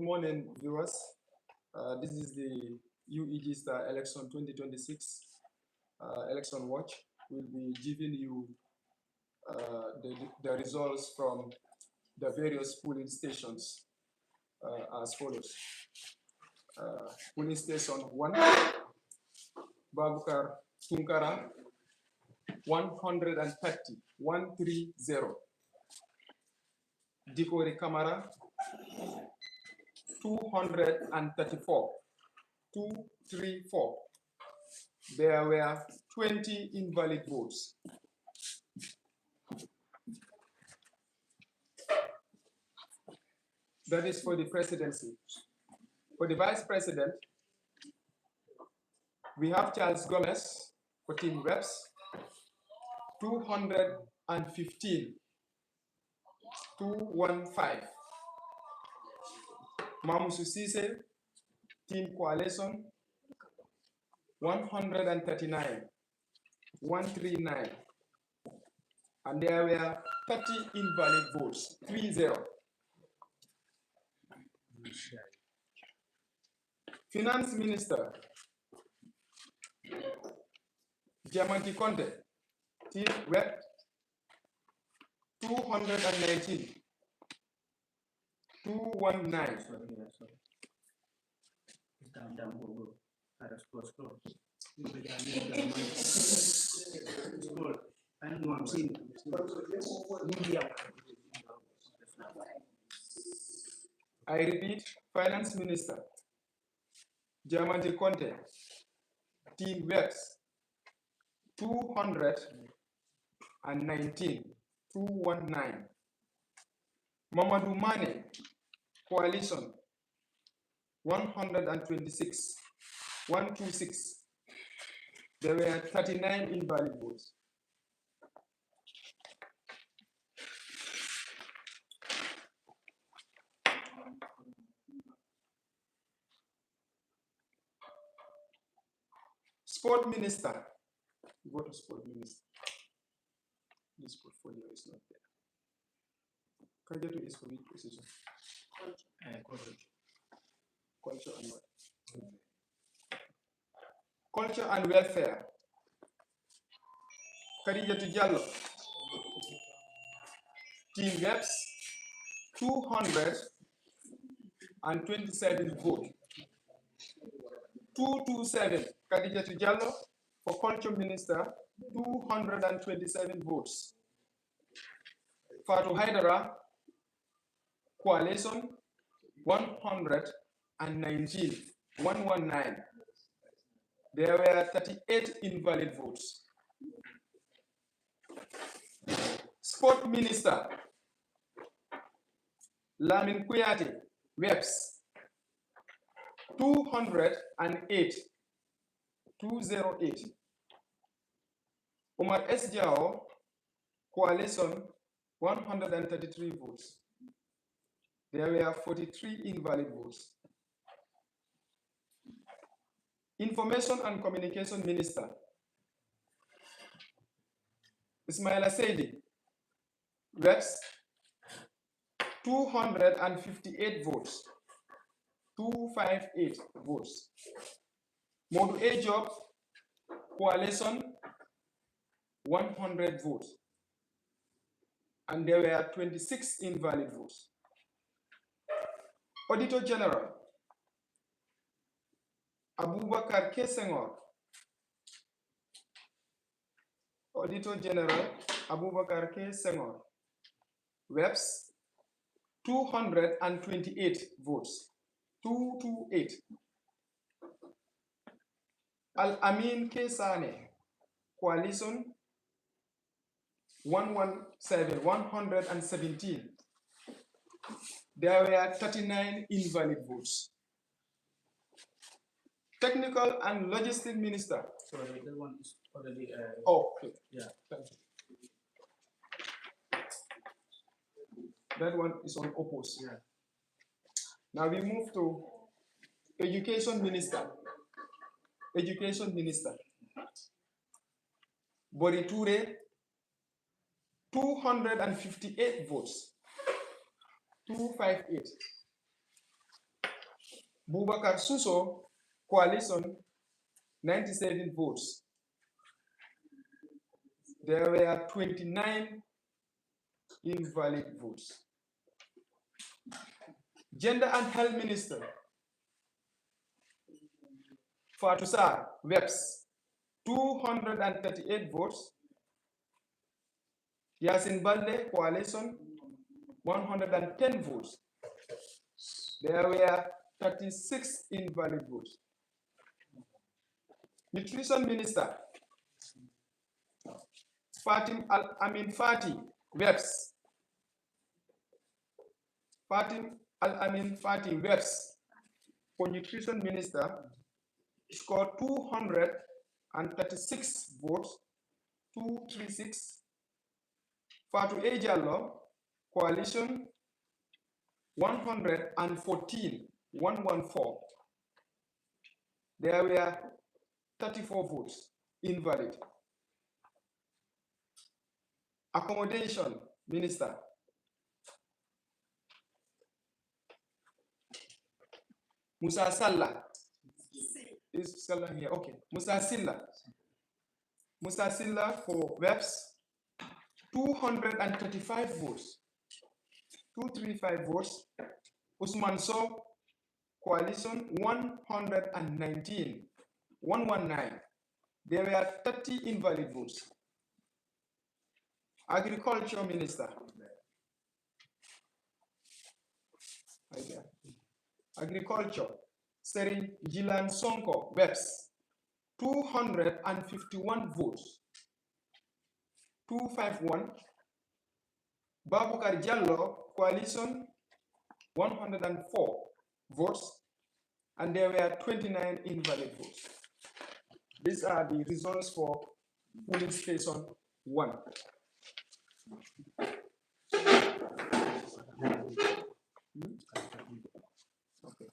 morning, viewers. This is the UEG Star Election 2026 Election Watch. We'll be giving you the results from the various polling stations as follows. Polling station 1, Babukar Tunkara, 130, 130. Dikori Kamara, 234, 234. There were 20 invalid votes. That is for the presidency. For the vice president, we have Charles Gomez for Team Reps, 215, 215. Mamusu Sise, Team Coalition, 139, 139. And there were 30 invalid votes, 30. Finance Minister, Diamanti Conte, Team Rep, 219, 219. I repeat, Finance Minister, Diamanti Conte, Team Reps, 219, 219. Mamadou Mane, Coalition, 126, 126. There were 39 invalid votes. Sport Minister, go to Sport Minister. This portfolio is not there. Kajetu is for which position? Culture and what? Culture and welfare. Khadijatu Jallo. Team Reps, 227 votes. 227. Khadijatu Jallo for Culture Minister, 227 votes. Fatu Haidara, Coalition, 119, 119. There were 38 invalid votes. Sport Minister, Lamin Kuyati, Reps, 208, 208. Omar S. Jao, Coalition, 133 votes. There were 43 invalid votes. Information and Communication Minister, Ismaila Saidi, Reps, 258 votes. 258 votes. Modu A Job, Coalition, 100 votes. And there were 26 invalid votes. Auditor General, Abubakar K. Senghor. Auditor General, Abubakar K. Senghor. Reps, 228 votes. 228. Al-Amin K. Sane, Coalition, 117. There were 39 invalid votes. Technical and Logistics Minister. Sorry, that one is already. Oh, okay. Yeah. Thank you. That one is on oppose. Yeah. Now we move to Education Minister. Education Minister. Bori Toure, 258 votes. 258. Boubacar Suso, coalition, 97 votes. There were 29 invalid votes. Gender and Health Minister, Fatou Sarr, Webs, 238 votes. Yasin Balde, coalition, 110 votes. There were 36 invalid votes. Nutrition Minister, Fati, Webs. Fati, Webs, for Nutrition Minister, scored 236 votes, 236. Fatou Ejalo, coalition, 114, 114. There were 34 votes invalid. Accommodation Minister, Musa Sallah. Is Sallah here? Okay. Musa Silla for Webs, 235 votes. 235 votes. Usman So, coalition, 119. 119. There were 30 invalid votes. Agriculture Minister. Agriculture, Serin Jilan Sonko, Webs, 251 votes. 251. Babukar Jallo, coalition, 104 votes, and there were 29 invalid votes. These are the results for polling station 1. Okay.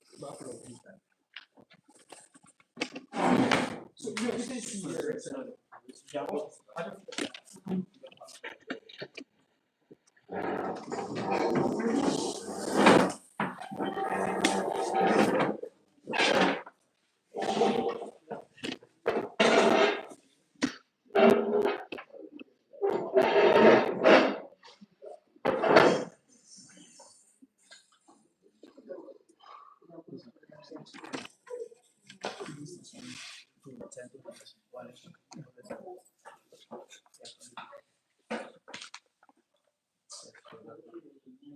So you can see here.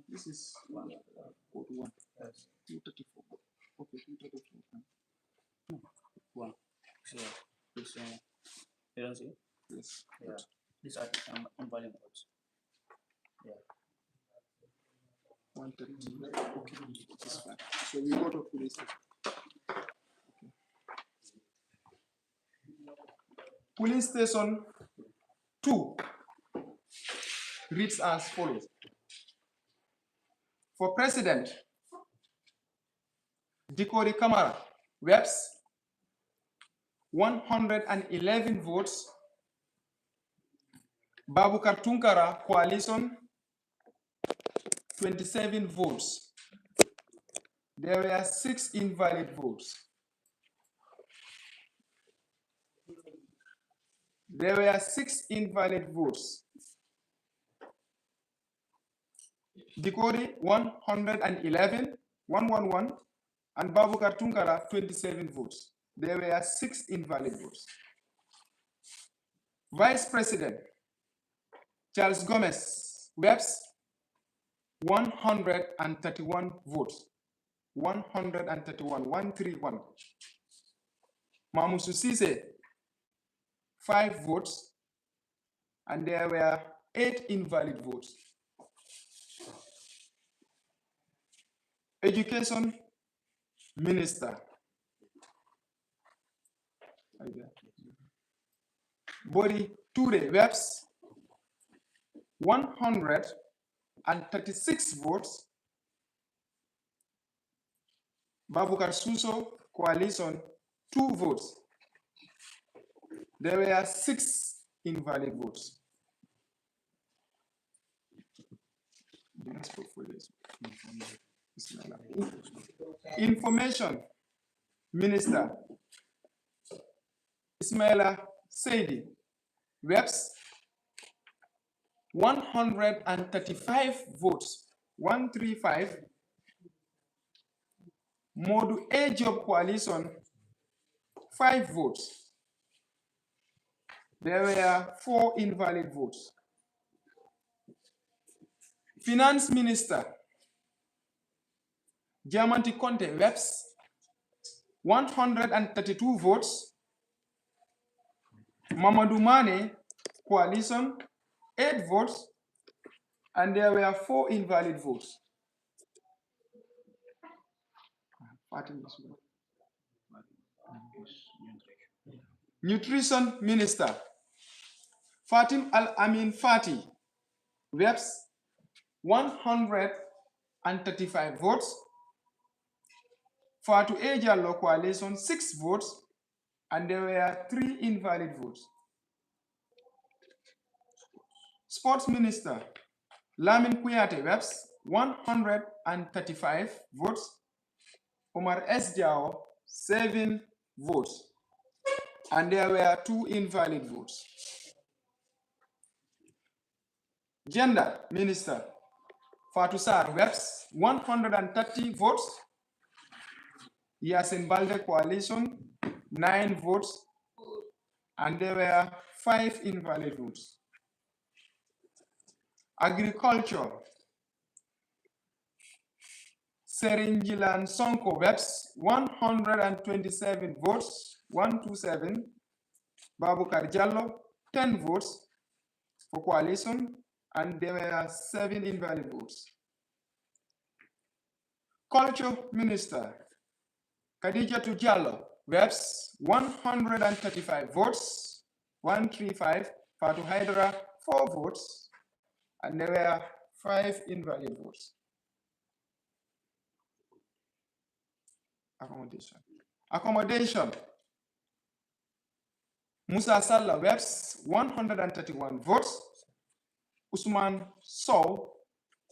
This is 41. 234. Okay, 234. One. So, this, you don't see? Yes. Yeah. These are invalid votes. Yeah. 130. Okay, this is fine. So we go to police station. Okay. Police station 2 reads as follows. For President, Dikori Kamara, Webs, 111 votes. Babukar Tunkara, coalition, 27 votes. There were 6 invalid votes. There were 6 invalid votes. Dikori 111, 111, and Babukar Tunkara 27 votes. There were 6 invalid votes. Vice President Charles Gomez, Webs, 131 votes. 131, 131. Mamusu Sise, 5 votes, and there were 8 invalid votes. Education Minister, Body Ture, Webs, 136 votes. Babukar Suso, coalition, 2 votes. There were 6 invalid votes. Information Minister Ismaila Saidi, reps 135 votes, 135. Modu A Job Coalition 5 votes. There were 4 invalid votes. Finance Minister Diamanti Conte, reps 132 votes. Mamadou Mane Coalition 8 votes, and there were 4 invalid votes. Nutrition Minister Fatim Al-Amin Fati, reps 135 votes. Fatu Ejalo Coalition 6 votes, and there were 3 invalid votes. Sports Minister Lamin Kuyate, reps 135 votes. Omar S. Diao 7 votes, and there were 2 invalid votes. Gender Minister Fatou Sarr, reps 130 votes. Yasin Balde Coalition 9 votes, and there were 5 invalid votes. Agriculture Serinjilan Sonko, reps 127 votes, 127. Babukar Jallo 10 votes for coalition, and there were 7 invalid votes. Culture Minister Khadija Jallo, reps 135 votes, 135. Fatu Haidara 4 votes, and there were 5 invalid votes. Accommodation. Musa Sallah, reps 131 votes. Usman Sow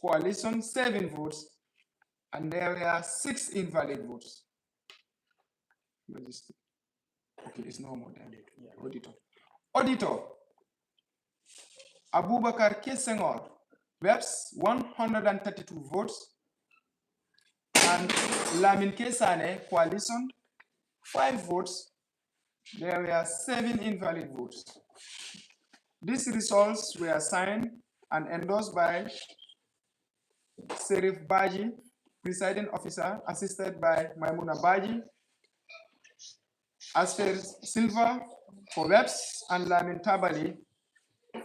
Coalition 7 votes, and there were 6 invalid votes. Okay, it's no more than that. Yeah. Auditor Abubakar Kesengor, reps 132 votes. And Lamin Kesane Coalition 5 votes. There were 7 invalid votes. These results were signed and endorsed by Serif Baji, presiding officer, assisted by Maimuna Baji, Aster Silva for reps, and Lamin Tabali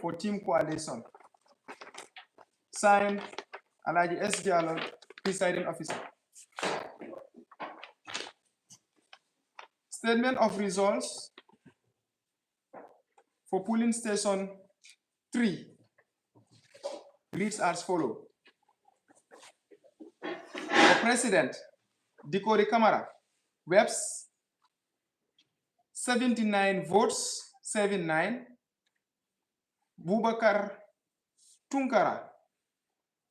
for team coalition. Signed Alaji S. Diallo, presiding officer. Statement of results for polling station 3 reads as follows. For President, Dikori Kamara, reps 79 votes, 79. Bubakar Tunkara,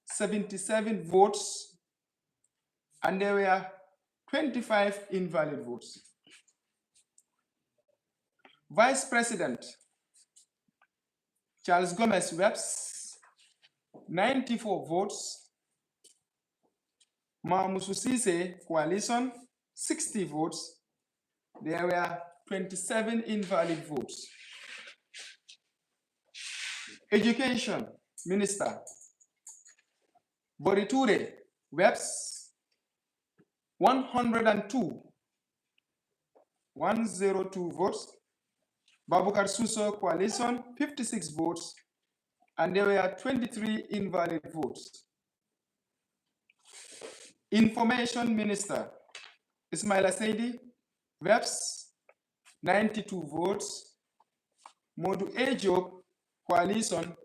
77 votes, and there were 25 invalid votes. Vice President Charles Gomez, reps 94 votes. Mamusu Sise Coalition 60 votes. There were 27 invalid votes. Education Minister Boriture, reps 102 votes. Babukar Suso Coalition 56 votes, and there were 23 invalid votes. Information Minister Ismaila Saidi, reps 92 votes. Modu Ejob Coalition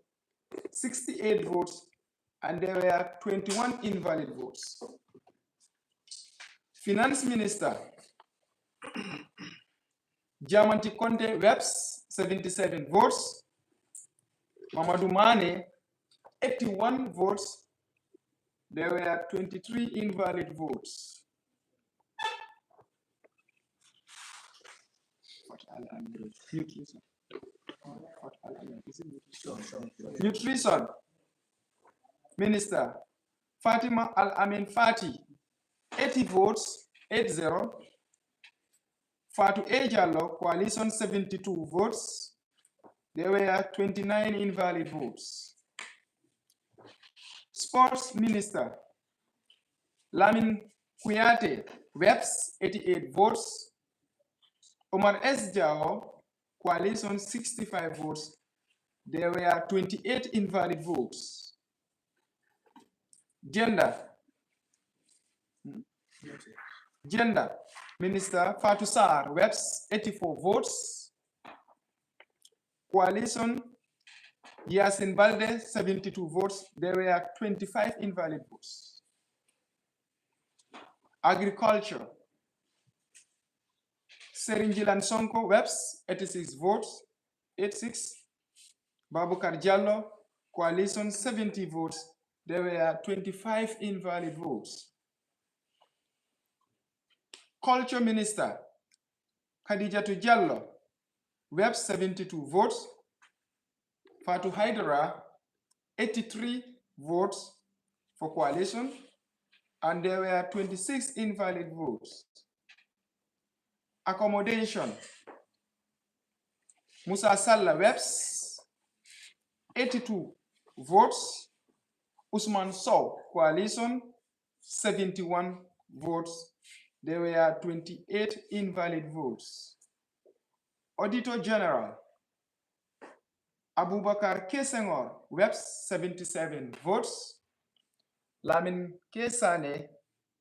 68 votes, and there were 21 invalid votes. Finance Minister Diamanti Conte, reps 77 votes. Mamadou Mane 81 votes. there were 23 invalid votes. Nutrition Minister Fatima Al-Amin Fati, 80 votes, 80. Fatu Ejalo, coalition 72 votes. There were 29 invalid votes. Sports Minister Lamin Kuyate, reps 88 votes. Omar S. Jao, coalition 65 votes. There were 28 invalid votes. Gender Minister Fatou Sarr, reps 84 votes. Coalition Yasin Balde 72 votes. There were 25 invalid votes. Agriculture Serinjilan Sonko, reps 86 votes. 86. Babukar Jallo, coalition 70 votes. There were 25 invalid votes. Culture Minister Khadijatu Jallo, reps 72 votes. Fatu Haidara, 83 votes for coalition, and there were 26 invalid votes. Accommodation Musa Salla, reps 82 votes. Usman Sow, coalition 71 votes. There were 28 invalid votes. Auditor General Abubakar Kesengor, reps 77 votes. Lamin Kesane,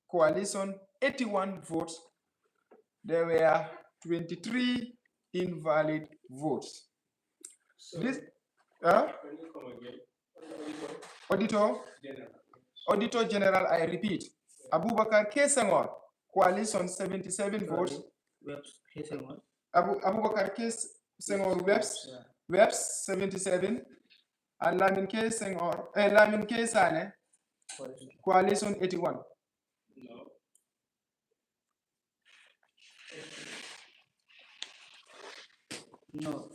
coalition 81 votes. There were 23 invalid votes. This, Auditor General, I repeat, Abubakar Kesengor, coalition 77 votes. Abubakar Kesengor, reps 77, and Lamin Kesane, coalition 81. No.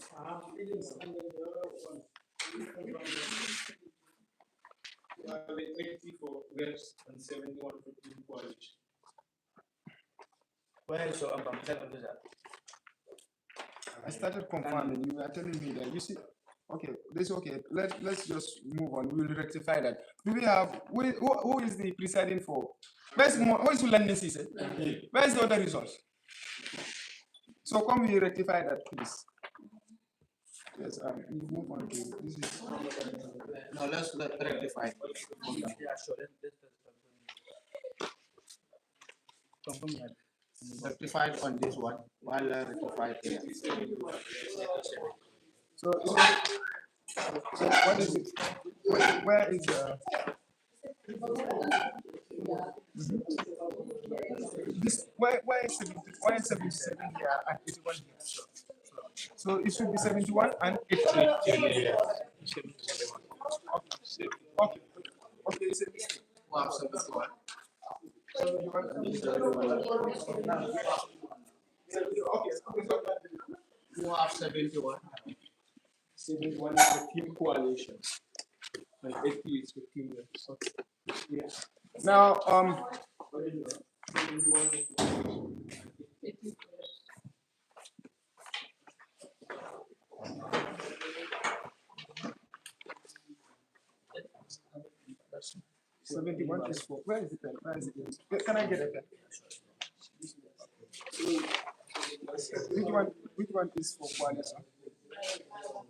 You have 84 reps and 71 for the coalition. Where is your I started confirming. You are telling me that you see. Okay, this is okay. Let's just move on. We will rectify that. Do we have who is the presiding for? Who is the landing season? Where is the other results? So come we rectify that, please. Yes, we move on to this is. No, let's rectify. Yeah, sure. Let's rectified on this one, while rectified here. So what is it? Where is this? Where is 77 here and 81 here? So it should be 71 and 83. Okay. Okay, it's a mistake. Wow, 71. You have 71. 71 is the team coalition, and 80 is the team reps. Yeah. Now, 71 is for, where is the pen? Where is it? Can I get a pen? Which one is for coalition?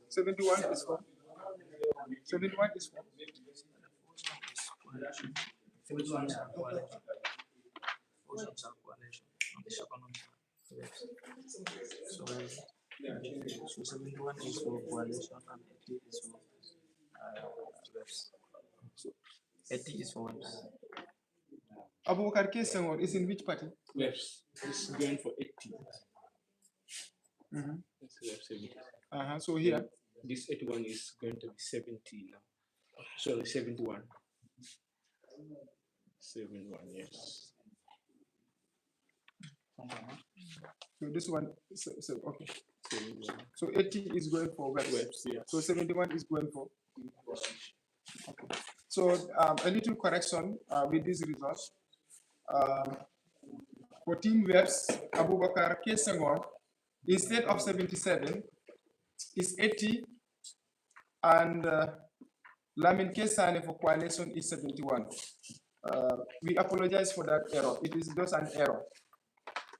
71 is for? 71 is for? Which ones are coalition? Oceans are coalition. The second one so 71 is for coalition and 80 is for reps. So 80 is for reps. Abubakar Kesengor is in which party? Reps. This is going for 80. Mm-hmm. That's reps 70. So here? This 81 is going to be 70 now. Sorry, 71. 71, yes. So this one, so okay. 71. So 80 is going for webs. Webs, yes. So 71 is going for. Okay. So a little correction with these results. For team webs, Abubakar K. Senghor, instead of 77, is 80, and Lamin K. Sane for coalition is 71. We apologize for that error. It is just an error.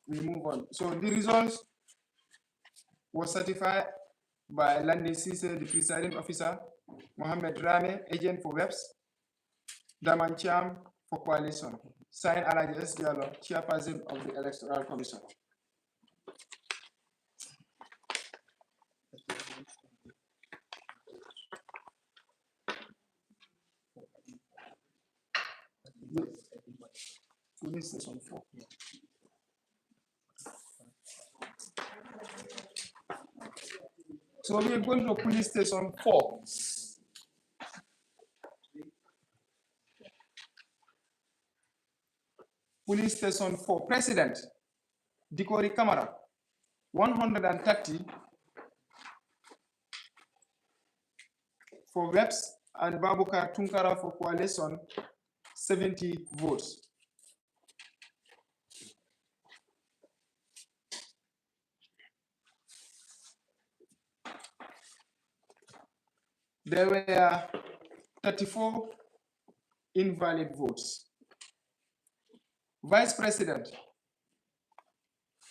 We move on. So the results was certified by Landing Sise, the presiding officer, Mohammed Rame, agent for webs, Daman Cham for coalition, signed Alaji S. Diallo, chairperson of the Electoral Commission. Police station 4. So we are going to police station 4. Police station 4. President, Dikori Kamara, 130 for reps, and Babukar Tunkara for coalition, 70 votes. There were 34 invalid votes. Vice President,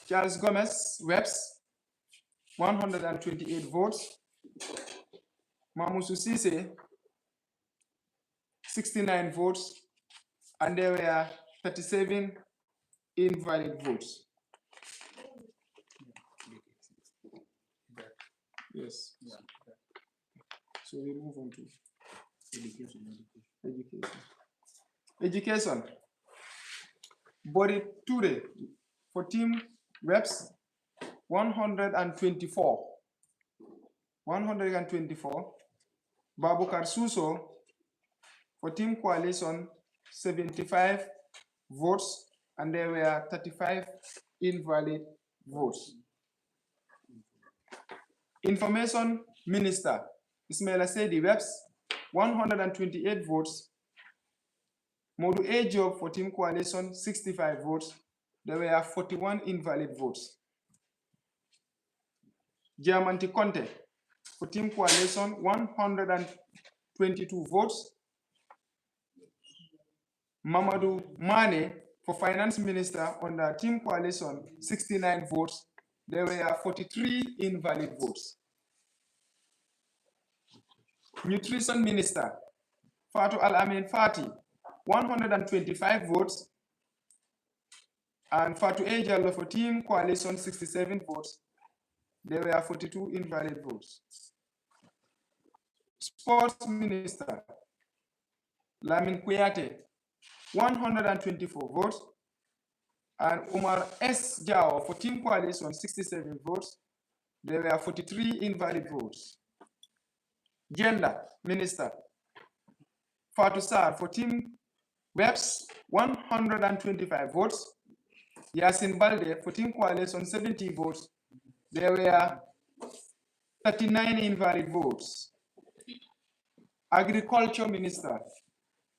Charles Gomez, Webs, 128 votes. Mamusu Sise, 69 votes. And there were 37 invalid votes. Yes. So we move on to education. Body Ture for team reps, 124. 124. Babukar Suso for team coalition, 75 votes, and there were 35 invalid votes. Information Minister Ismaila Sedi Webs, 128 votes. Modu A Job for team coalition, 65 votes. There were 41 invalid votes. Diamanti Conte for team coalition, 122 votes. Mamadou Mane for finance minister on the team coalition, 69 votes. There were 43 invalid votes. Nutrition Minister Fatou Al-Amin Fati, 125 votes. And Fatou Ejalo for team coalition, 67 votes. There were 42 invalid votes. Sports Minister Lamin Kuyate, 124 votes. And Umar S. Jao for team coalition, 67 votes. There were 43 invalid votes. Gender Minister Fatou Sarr for team reps, 125 votes. Yasin Balde for team coalition, 70 votes. There were 39 invalid votes. Agriculture Minister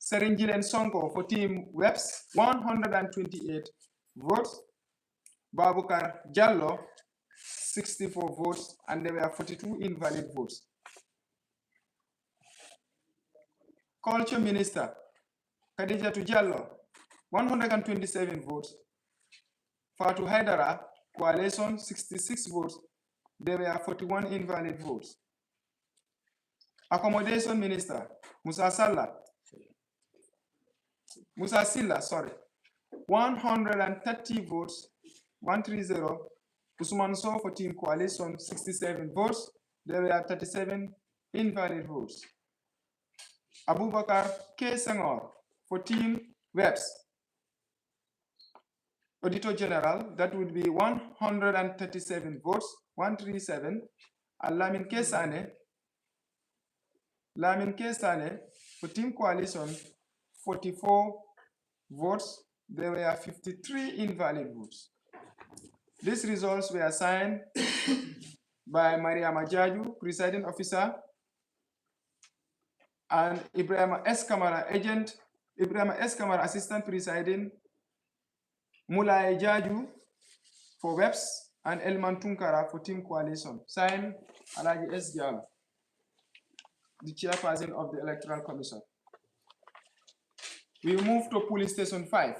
Seringilen Sonko for team reps, 128 votes. Babukar Jallo, 64 votes, and there were 42 invalid votes. Culture Minister Khadija Jallo, 127 votes. Fatou Haidara, coalition, 66 votes. There were 41 invalid votes. Accommodation Minister Musa Silla, 130 votes, 130. Usman Sow for team coalition, 67 votes. There were 37 invalid votes. Abubakar K. Senghor for team reps, Auditor General, that would be 137 votes, 137. And Lamin K. Sane for team coalition, 44 votes. There were 53 invalid votes. These results were signed by Maria Majaju, presiding officer, and Ibrahim S. Kamara, assistant presiding, Mulai Jaju for WEPS, and Elman Tunkara for Team Coalition. Signed, Alaji S. Diallo, the chairperson of the Electoral Commission. We move to Police Station 5.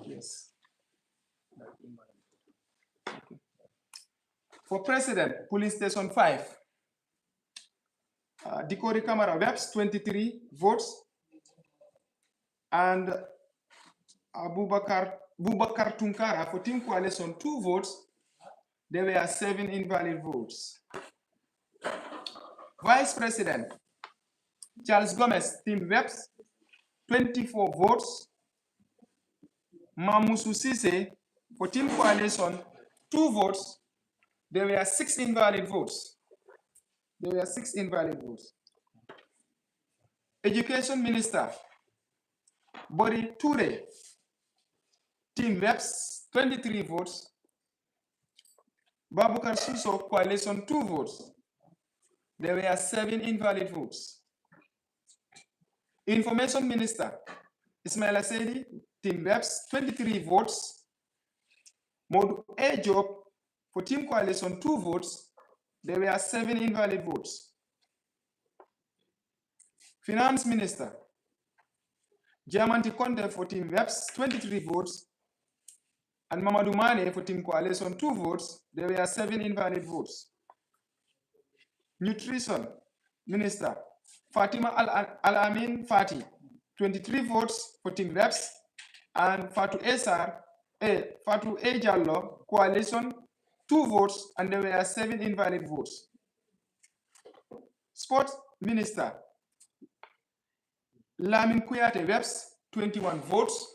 Yes. Okay. For President, Police Station 5, Dikori Kamara WEPS 23 votes, and Bubakar Tunkara for Team Coalition 2 votes. There were 7 invalid votes. Vice President, Charles Gomez, Team WEPS 24 votes. Mamusu Sise for Team Coalition 2 votes. There were 6 invalid votes. Education Minister Bori Ture, Team WEPS 23 votes. Babukar Suso Coalition 2 votes. There were 7 invalid votes. Information Minister Ismail Asedi, Team WEPS 23 votes. Modu A. Job for Team Coalition 2 votes. There were 7 invalid votes. Finance Minister Diamanti Conte for Team WEPS 23 votes. And Mamadou Mane for Team Coalition 2 votes. There were 7 invalid votes. Nutrition Minister Fatima Al-Amin Fati, 23 votes for Team WEPS, and Fatu A. Jallo, Coalition, 2 votes, and there were 7 invalid votes. Sports Minister Lamin Kuyate WEPS, 21 votes.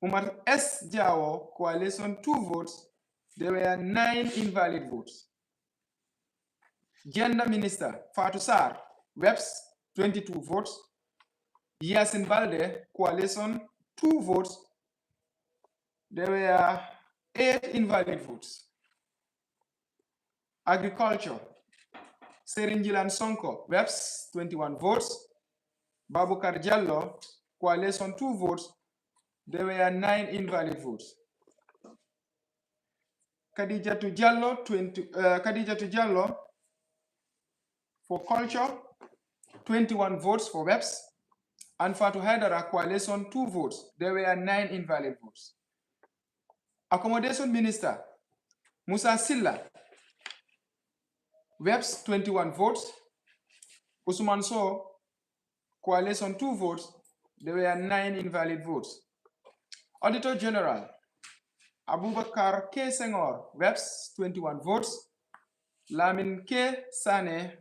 Umar S. Jao, Coalition, 2 votes. There were 9 invalid votes. Gender Minister Fatou Sarr, WEPS, 22 votes. Yasin Balde, Coalition, 2 votes. There were 8 invalid votes. Agriculture, Serinjilan Sonko, WEPS, 21 votes. Babukar Jallo, Coalition, 2 votes. There were 9 invalid votes. Khadijatu Jallo for Culture, 21 votes for WEPS, and Fatou Haidara Coalition, 2 votes. There were 9 invalid votes. Accommodation Minister Musa Silla, WEPS, 21 votes. Usman So, Coalition, 2 votes. There were 9 invalid votes. Auditor General Abubakar K. Senghor, WEPS, 21 votes. Lamin K. Sane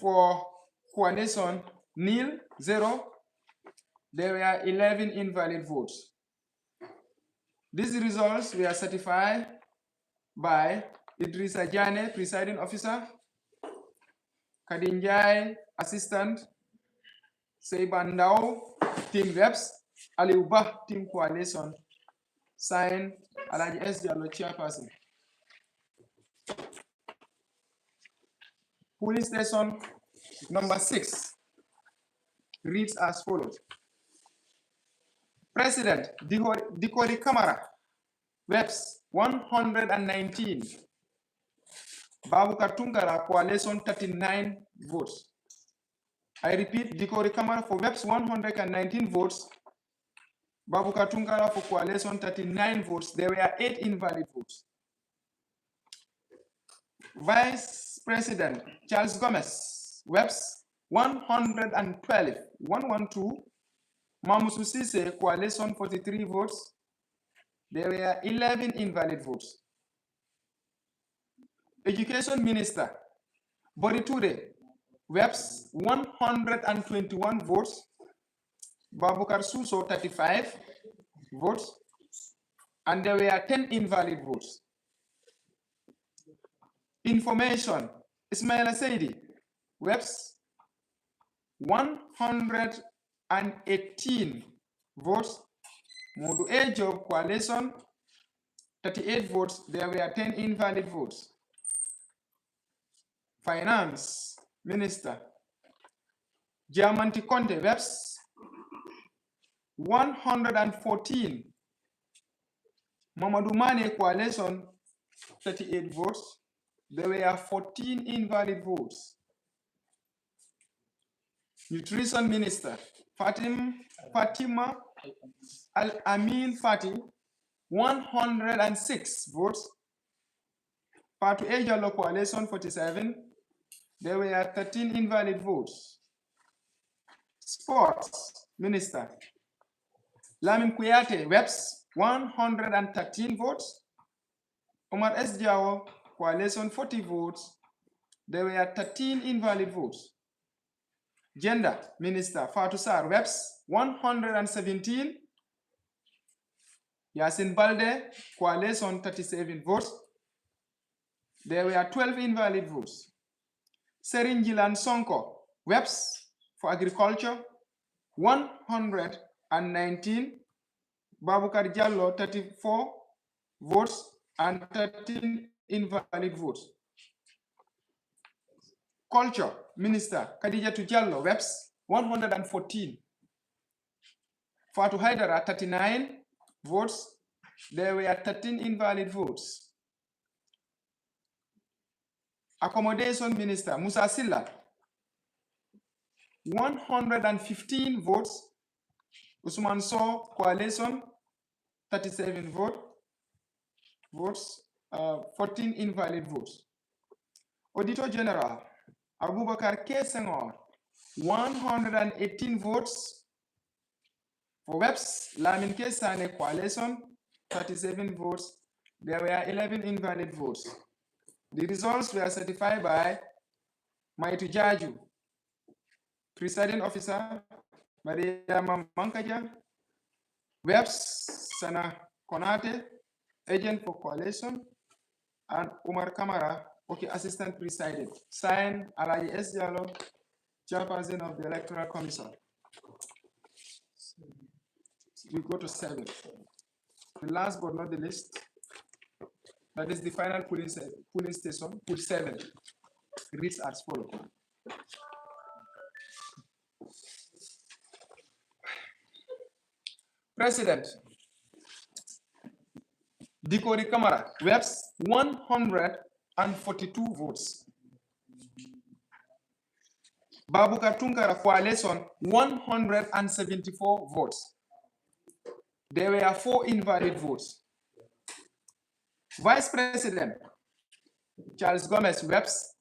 for Coalition, nil, 0. There were 11 invalid votes. These results were certified by Idrissa Jane, presiding officer, Kadinjai, assistant, Seibandao, Team WEPS, Aliuba, Team Coalition, signed Alaji S. Diallo, chairperson. Police station number 6 reads as follows. President Dikori Kamara, WEPS, 119. Babukar Tunkara, Coalition, 39 votes. I repeat, Dikori Kamara for WEPS, 119 votes. Babukar Tunkara for Coalition, 39 votes. There were 8 invalid votes. Vice President Charles Gomez, WEPS, 112. Mamusu Sise, Coalition, 43 votes. There were 11 invalid votes. Education Minister Bori Ture, WEPS, 121 votes. Babukar Suso, 35 votes. And there were 10 invalid votes. Information Ismaila Saidi, Webs 118 votes. Modu A Job Coalition 38 votes. There were 10 invalid votes. Finance Minister Jamanti Conte, Webs 114. Mamadou Mane Coalition 38 votes. There were 14 invalid votes. Nutrition Minister Fatima Al-Amin Fati 106 votes. Fatu Ejalo Coalition 47. There were 13 invalid votes. Sports Minister Lamin Kuyate, Webs 113 votes. Omar S. Diawo Coalition 40 votes. There were 13 invalid votes. Gender Minister Fatou Sarr, Webs 117. Yasin Balde Coalition 37 votes. There were 12 invalid votes. Serin Jilan Sonko, Webs for Agriculture 119. Babukar Jallo 34 votes and 13 invalid votes. Culture Minister Khadija Tujallo, Webs 114. Fatu Haidara 39 votes. There were 13 invalid votes. Accommodation Minister Musa Silla 115 votes. Usman Sow Coalition 37 votes, 14 invalid votes. Auditor General Abubakar K. Senghor 118 votes. For Webs Lamin K. Sane Coalition 37 votes. There were 11 invalid votes. The results were certified by Maitu Jaju, Presiding Officer Maria Mankaja, Webs Sana Konate, Agent for Coalition, and Umar Kamara, Assistant Presiding. Signed Alaji S. Diallo, Chairperson of the Electoral Commission. We go to 7. The last but not the least, that is the final polling station, pool 7. It reads as follows. President Dikori Kamara, Webs 142 votes. Babukar Tunkara Coalition 174 votes. There were 4 invalid votes. Vice President Charles Gomez, Webs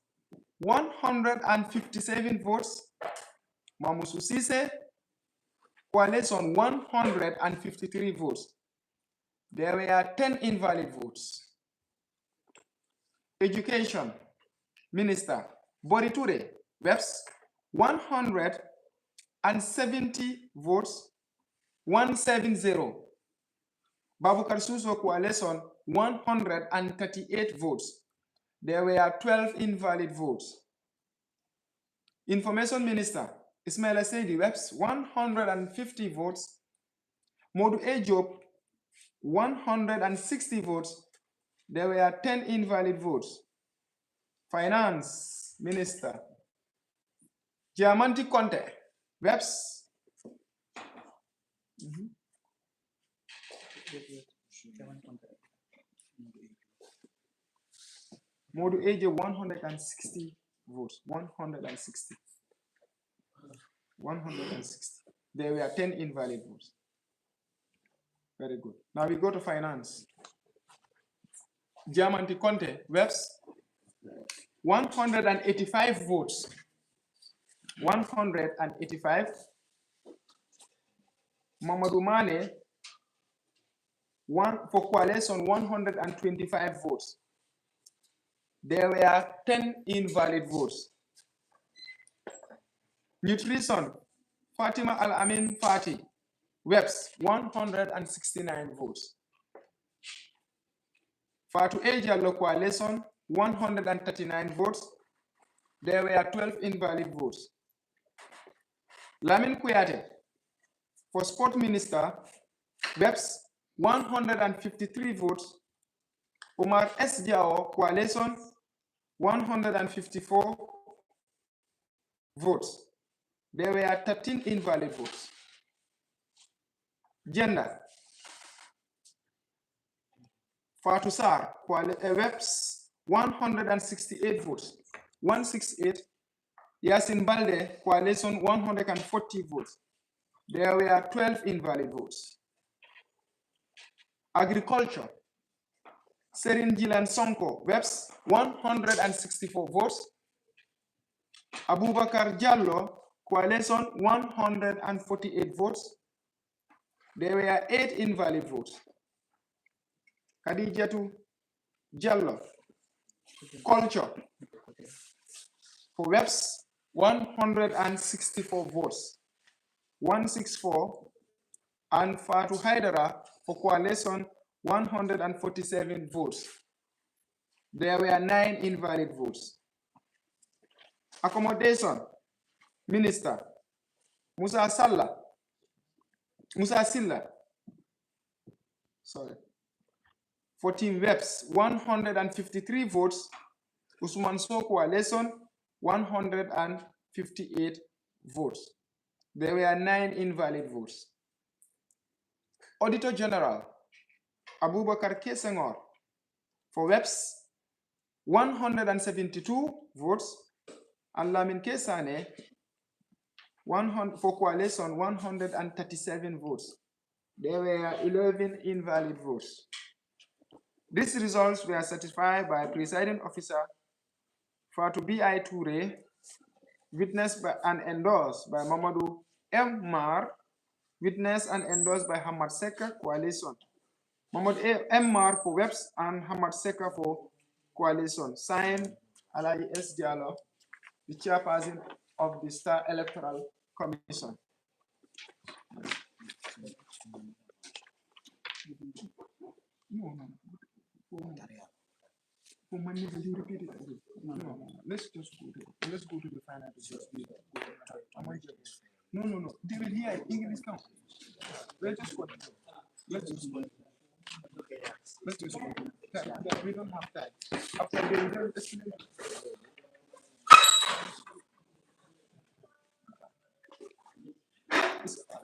157 votes. Mamusu Sise Coalition 153 votes. There were 10 invalid votes. Education Minister Bori Ture, Webs 170 votes, 170. Babukar Suso Coalition 138 votes. There were 12 invalid votes. Information Minister Ismaila Saidi, Webs 150 votes. Modu A Job 160 votes. There were 10 invalid votes. Finance Minister Jamanti Conte, Webs Modu AJ 160 votes. 160. There were 10 invalid votes. Very good. Now we go to finance. Jamanti Conte, Webs 185 votes. 185. Mamadou Mane for Coalition 125 votes. There were 10 invalid votes. Nutrition, Fatima Al-Amin Fati, Webs 169 votes. Fatu Ejalo Coalition 139 votes. there were 12 invalid votes. Lamin Kuyate, for Sport Minister, Webs 153 votes. Omar S. Diao, Coalition 154 votes. There were 13 invalid votes. Gender, Fatou Sarr, Webs 168 votes. 168. Yasin Balde, Coalition 140 votes. There were 12 invalid votes. Agriculture, Serin Jilan Sonko, Webs 164 votes. Abubakar Jallo, Coalition 148 votes. There were 8 invalid votes. Khadijatu Jallo, Culture, for Webs 164 votes. 164. And Fatou Haidara for Coalition 147 votes. There were 9 invalid votes. Accommodation, Minister Musa Silla, for Team Webs 153 votes. Usman So Coalition 158 votes. There were 9 invalid votes. Auditor General Abubakar K. Senghor, for Webs 172 votes, and Lamin K. Sane for Coalition 137 votes. There were 11 invalid votes. These results were certified by Presiding Officer Fatou B.I. Toure, witnessed by and endorsed by Mamadou M. Mar, witnessed and endorsed by Hamad Seka Coalition. Mamadou M. Mar for Webs and Hamad Seka for Coalition. Signed, Alaji S. Diallo, the chairperson of the Star Electoral Commission. Let's just go there. Let's go to the final results. No. They will hear English count. Let's just go. Let's just go. We don't have time. After the result,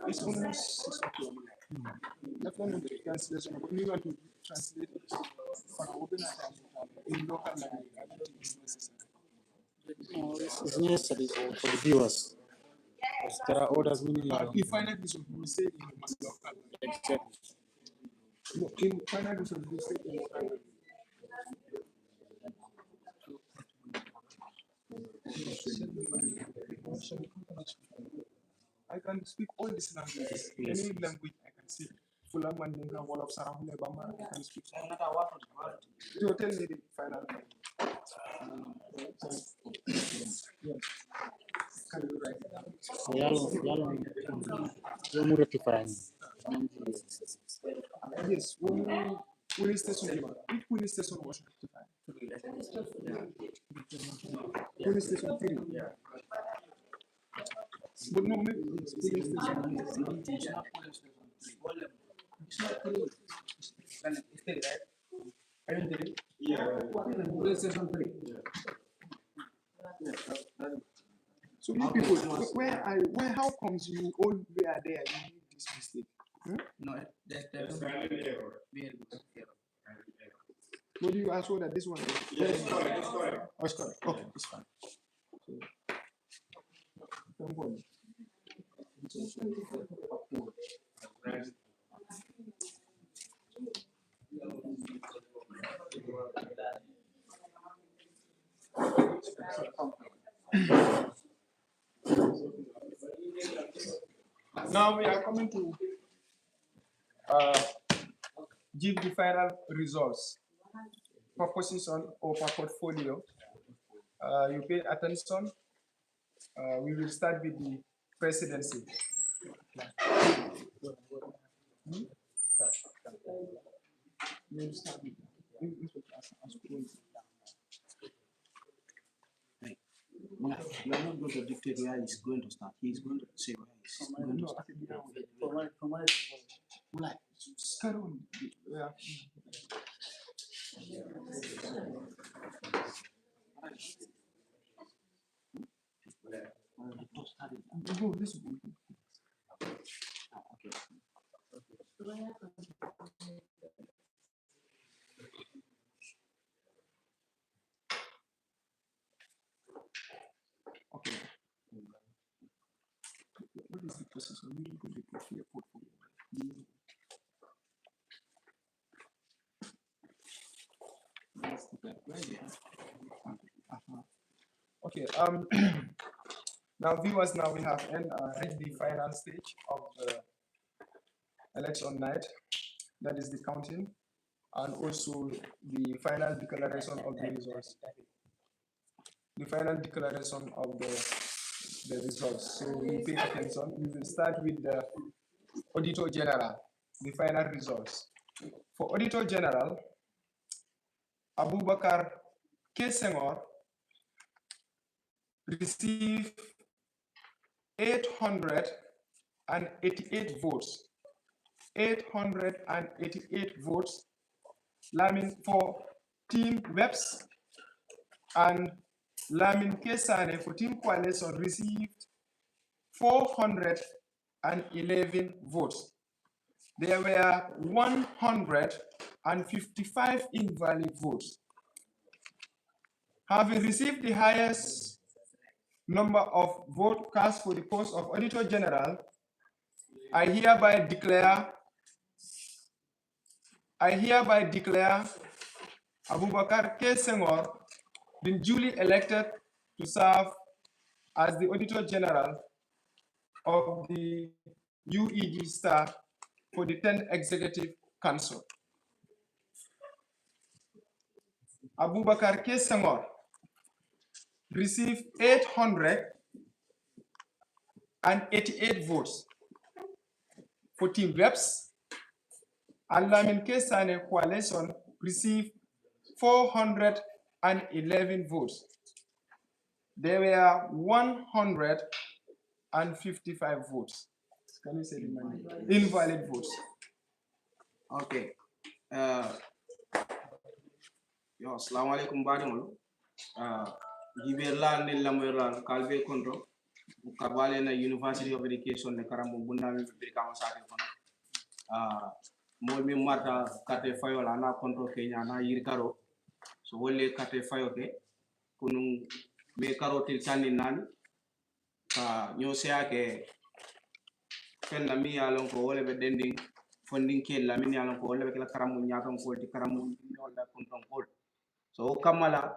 it's almost 6 o'clock. Let's not do the translation, but we want to translate it in local language. It's necessary for the viewers. There are orders we need. In final result, we will say in local language. Exactly. No, in final result, we will say in local language. I can speak all these languages. Yes. Any language I can speak. Fulam Mandinka, Wolof, Sarahule, Bama, I can speak. You tell me the final. Yes. Can you write it down? You're rectifying. Yes. Police station. Which police station was rectified? Police station 3. Yeah. But no, maybe it's police station. Police station 3. So you people, how comes you all were there? You made this mistake. No, that's But you are sure that this one is? Yes, it's correct. Oh, it's correct. Okay, it's fine. So, don't worry. Now we are coming to give the final results per position or per portfolio. You pay attention. We will start with the presidency. We will start with where he's going to start. He's going to say where he's going to start. Okay. What is the process? We need to report your portfolio. Okay. Now, viewers, now we have reached the final stage of the election night. That is the counting, and also the final declaration of the results. The final declaration of the results. So we pay attention. We will start with the Auditor General, the final results. For Auditor General, Abubakar K. Senghor received 888 votes. 888 votes. Lamin for Team Webs and Lamin Kesane for Team Coalition received 411 votes. There were 155 invalid votes. Having received the highest number of vote cast for the post of Auditor General, I hereby declare Abubakar K. Senghor been duly elected to serve as the Auditor General of the UEG Star for the 10th Executive Council. Abubakar K. Senghor received 888 votes for Team Reps, and Lamin Kesane Coalition received 411 votes. There were 155 votes. Can you say the money? Invalid votes. Okay. Yo, assalamu alaikum badimolo. Giberla ne lamoyla kalbe kontro. Kabale na University of Education ne karambo bunda mi birka masake kono. Mol mi mata kate fayola na kontro Kenya na yirkaro. So wole kate fayoke kunung me karo til chani nani. Ka nyosea ke fenna mi yalon ko wole be dending funding ke la min yalon ko wole be kala karambo nyaton ko ti karambo wala kontro ko. So kamala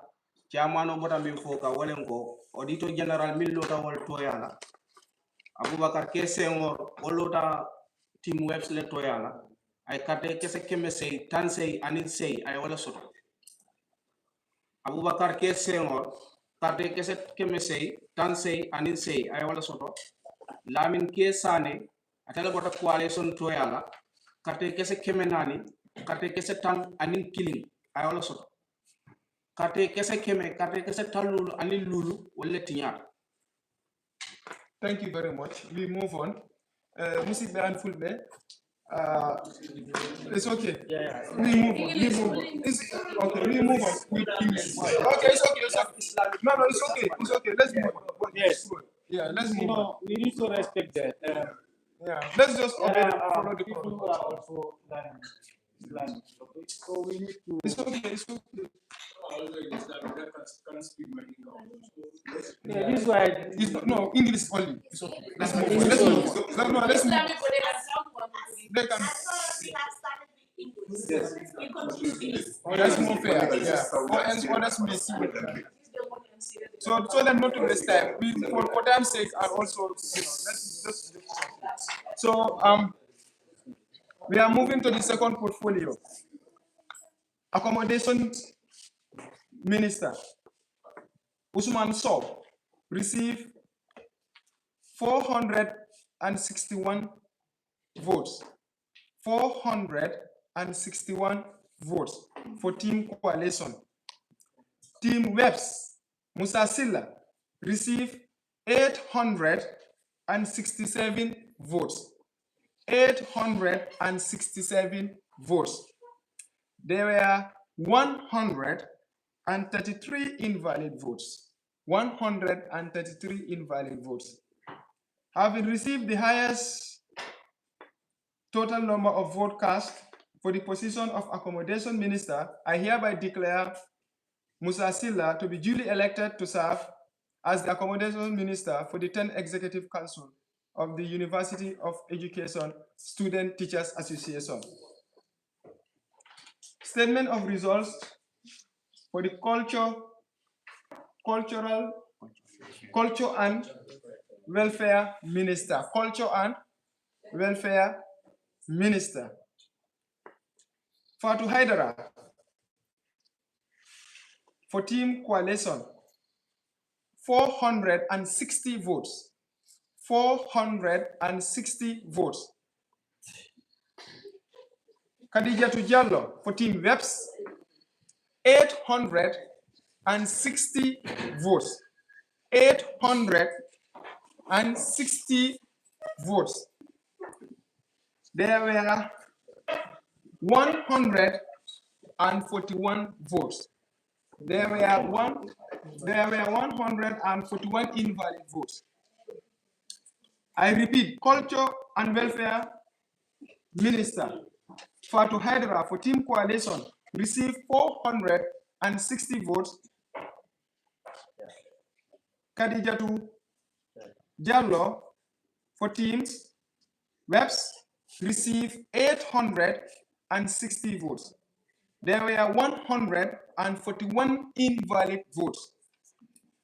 chamano bota min foka wolen ko Auditor General min lota wol toyala Abubakar K. Senghor wolota Team Webs le toyala ay kate kese keme sey tan sey anit sey ay wala soto Abubakar K. Senghor kate kese keme sey tan sey anit sey ay wala soto Lamin K. Sane atala bota coalition toyala kate kese keme nani kate kese tan anit killing ay wala soto kate kese keme kate kese talulu ani lulu wala tinyata. Thank you very much. We move on. Music band Fulbe. It's okay. Yeah. We move on. We move on. Okay, we move on. Okay, it's okay. It's okay. No, it's okay. It's okay. Let's move on. Yes. Yeah, let's move on. We need to respect that. Yeah, let's just There follow are the people who protocol. are also learning Islamic. Okay? So we need to. It's okay. It's okay. Yeah, this is why. It's not, no, English only. It's okay. Let's move on. Let's move on. No, let's move on. They can. Oh, that's more fair. Yeah. Or else others may see it. So them not to waste time. We, for time's sake, and also, let's just. So we are moving to the second portfolio. Accommodation Minister Usman Sow received 461 votes. 461 votes for Team Coalition. Team Webs Musa Silla received 867 votes. 867 votes. There were 133 invalid votes. 133 invalid votes. Having received the highest total number of votes cast for the position of Accommodation Minister, I hereby declare Musa Silla to be duly elected to serve as the Accommodation Minister for the 10th Executive Council of the University of Education Student Teachers Association. Statement of results for the Culture and Welfare Minister. Culture and Welfare Minister. Fatu Haidara for Team Coalition, 460 votes. 460 votes. Khadija Tujallo for Team Webs, 860 votes. 860 votes. There were 141 votes. There were 141 invalid votes. I repeat, Culture and Welfare Minister Fatu Haidara for Team Coalition received 460 votes. Khadijatu Jallo for Teams Webs received 860 votes. There were 141 invalid votes.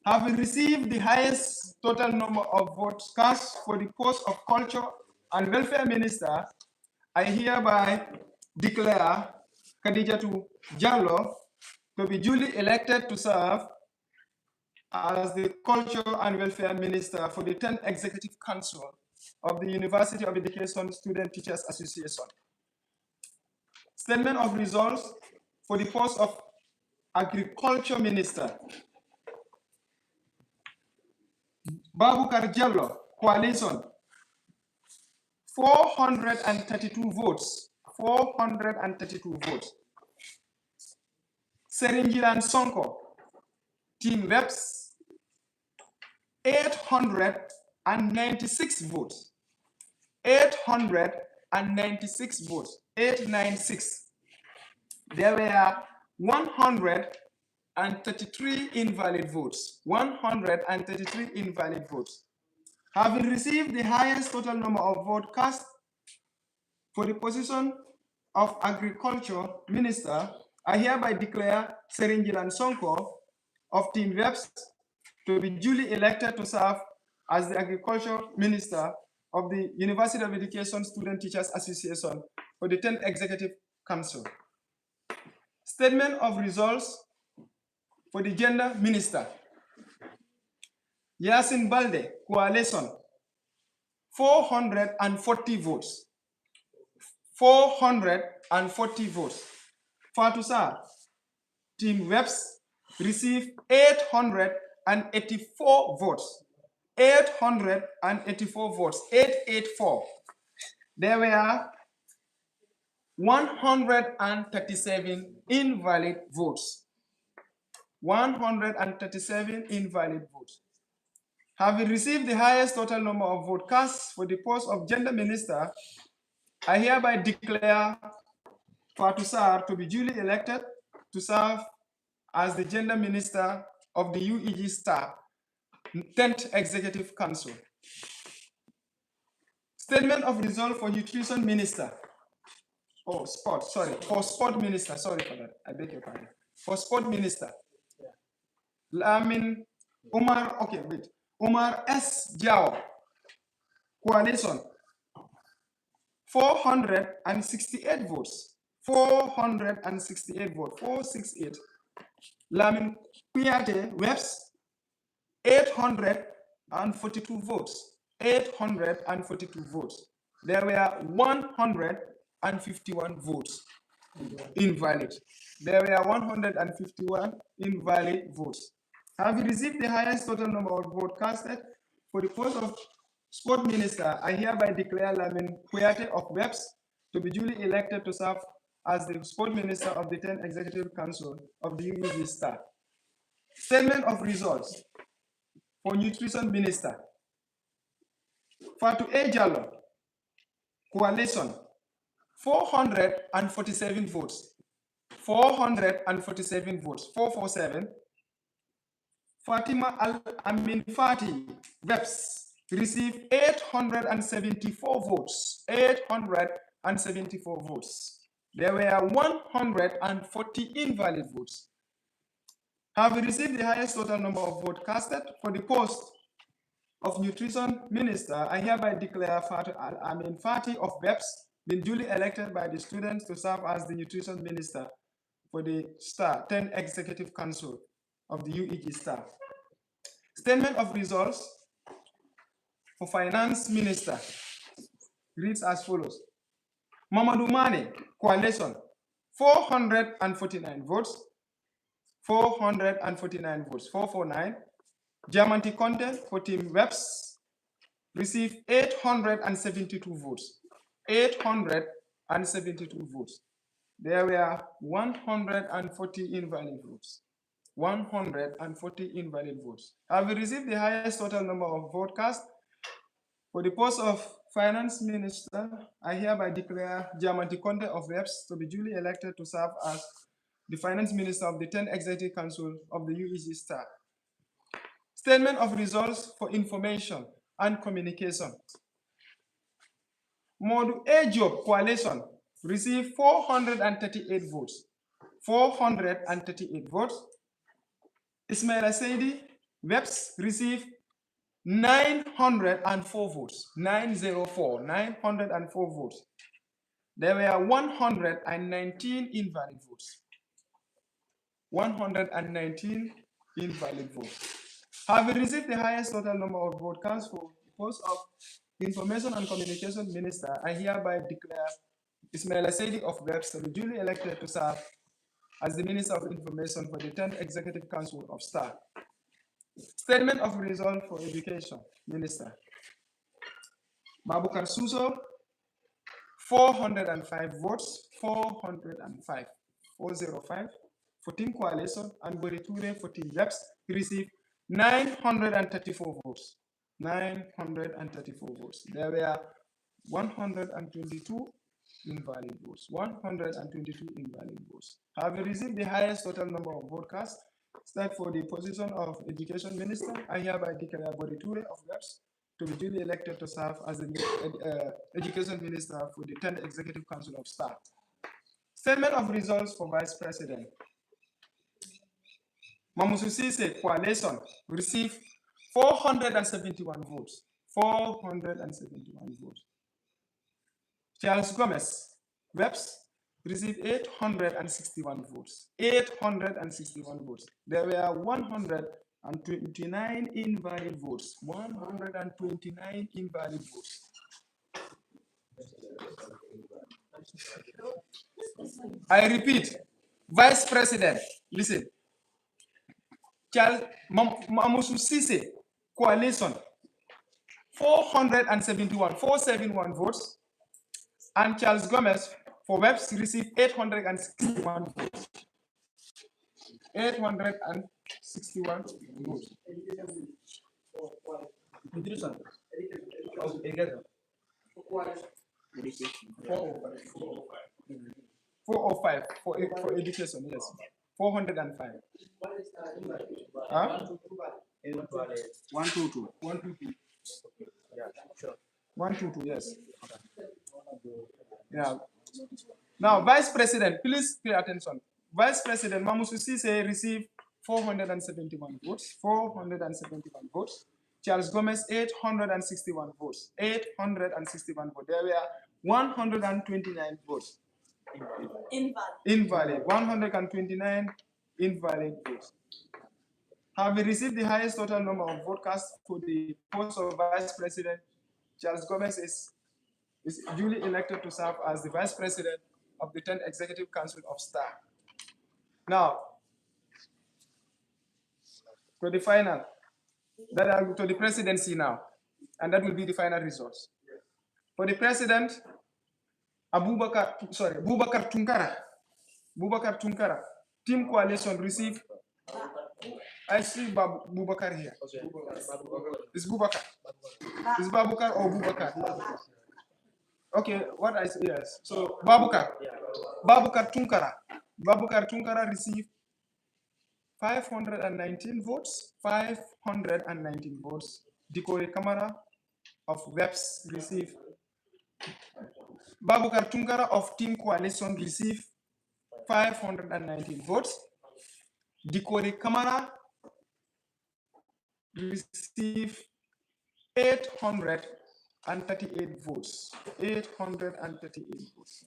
Having received the highest total number of votes cast for the post of Culture and Welfare Minister, I hereby declare Khadijatu Jallo to be duly elected to serve as the Culture and Welfare Minister for the 10th Executive Council of the University of Education Student Teachers Association. Statement of results for the post of Agriculture Minister. Babukar Jallo, Coalition, 432 votes. 432 votes. Serinjilan Sonko, Team Webs, 896 votes. 896 votes. 896. There were 133 invalid votes. 133 invalid votes. Having received the highest total number of votes cast for the position of Agriculture Minister, I hereby declare Serinjilan Sonko of Team Webs to be duly elected to serve as the Agriculture Minister of the University of Education Student Teachers Association for the 10th Executive Council. Statement of results for the Gender Minister. Yasin Balde, Coalition, 440 votes. 440 votes. Fatou Sarr, Team Webs, received 884 votes. 884 votes. 884. There were 137 invalid votes. 137 invalid votes. Having received the highest total number of votes cast for the post of Gender Minister, I hereby declare Fatou Sarr to be duly elected to serve as the Gender Minister of the UEG staff, 10th Executive Council. Statement of result for Nutrition Minister. Oh, Sport, sorry. For Sport Minister, sorry for that. I beg your pardon. For Sport Minister. Lamin Omar, okay, wait. Omar S. Jao, Coalition, 468 votes. 468 votes. 468. Lamin Kuyate Webs, 842 votes. 842 votes. There were 151 votes invalid. There were 151 invalid votes. Having received the highest total number of votes casted For the post of Sport Minister, I hereby declare Lamin Kuyate of WEPS to be duly elected to serve as the Sport Minister of the 10th Executive Council of the UEG Star. Statement of results for Nutrition Minister. Fatu Ejalo, Coalition, 447 votes. 447 votes, 447. Fatima Al-Amin Fati, WEPS, received 874 votes. 874 votes. There were 140 invalid votes. Have received the highest total number of votes casted for the post of Nutrition Minister. I hereby declare Fatima Al-Amin Fati of WEPS been duly elected by the students to serve as the Nutrition Minister for the STAR 10 Executive Council of the UEG STAR. Statement of results for Finance Minister reads as follows. Mamadou Mane, Coalition, 449 votes. 449 votes, 449. Diamanti Conte for Team WEPS received 872 votes. 872 votes. There were 140 invalid votes. 140 invalid votes. Have received the highest total number of votes cast for the post of Finance Minister. I hereby declare Diamanti Conte of WEPS to be duly elected to serve as the Finance Minister of the 10th Executive Council of the UEG STAR. Statement of results for information and communication. Modu Ejob Coalition received 438 votes. 438 votes. Ismail Saidi, WEPS, received 904 votes. 904 votes. There were 119 invalid votes. 119 invalid votes. Have received the highest total number of votes cast for the post of Information and Communication Minister. I hereby declare Ismail Saidi of WEPS to be duly elected to serve as the Minister of Information for the 10th Executive Council of STAR. Statement of result for Education Minister. Babukar Suso, 405 votes, 405, 405 for Team Coalition, and Boriture for Team WEPS received 934 votes. 934 votes. There were 122 invalid votes. 122 invalid votes. Have received the highest total number of votes cast. Start for the position of Education Minister. I hereby declare Boriture of WEPS to be duly elected to serve as the Education Minister for the 10th Executive Council of STAR. Statement of results for Vice President. Mamusu Sise Coalition received 471 votes. 471 votes. Charles Gomez, WEPS, received 861 votes. 861 votes. There were 129 invalid votes. 129 invalid votes. I repeat, Vice President, listen. Charles Mamusu Sise Coalition, 471 votes, and Charles Gomez for WEPS received 861 votes. 861 votes. 405 for education, yes. 405. Huh? 122. 122. 122, yes. Yeah. Now, Vice President, please pay attention. Vice President Mamusu Sise received 471 votes. 471 votes. Charles Gomez, 861 votes. 861 votes. There were 129 votes. Invalid. 129 invalid votes. Have received the highest total number of votes cast for the post of Vice President. Charles Gomez is duly elected to serve as the Vice President of the 10th Executive Council of STAR. Now, to the final, to the presidency now. and that will be the final results. For the president, Bubakar Tunkara, Team Coalition received. I see Bubakar here. Is Bubakar? Is Babukar or Bubakar? Okay, what I say, yes. So Babukar Tunkara received 519 votes. 519 votes. Dikore Kamara of WEPS received. Babukar Tunkara of Team Coalition received 519 votes. Dikore Kamara received 838 votes. 838 votes.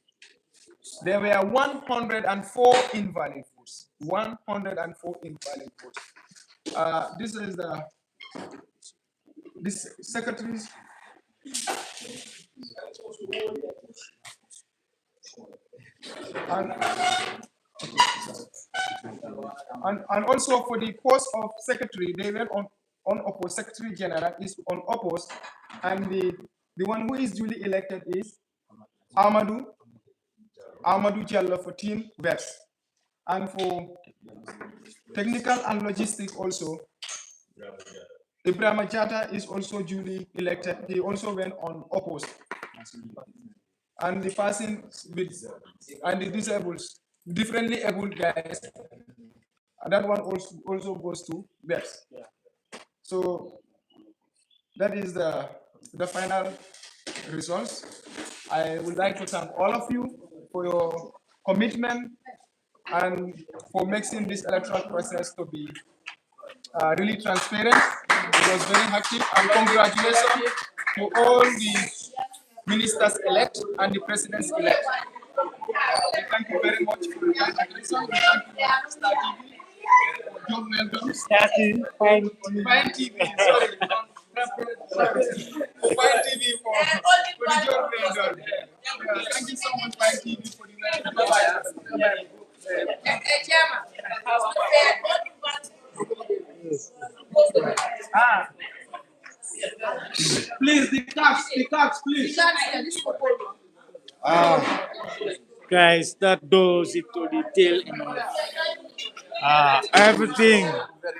There were 104 invalid votes. 104 invalid votes. This is this secretary's. And also for the post of secretary, they were unopposed. Secretary General is unopposed, and the one who is duly elected is Amadou Diallo for Team WEPS. And for technical and logistic also, Ibrahima Jatta is also duly elected. He also went unopposed. And the person with and the disabled, differently able guys, that one also goes to WEPS. So that is the final results. I would like to thank all of you for your commitment and for making this electoral process to be really transparent. It was very active, and congratulations to all the ministers-elect and the presidents-elect. Thank you very much for your kind attention. Thank you, Star TV. Job well done. Fine TV, sorry. Fine TV for the job well done. Thank you so much, Fine TV, for the Please, the cards, please. Guys, that does it to the tail end of everything.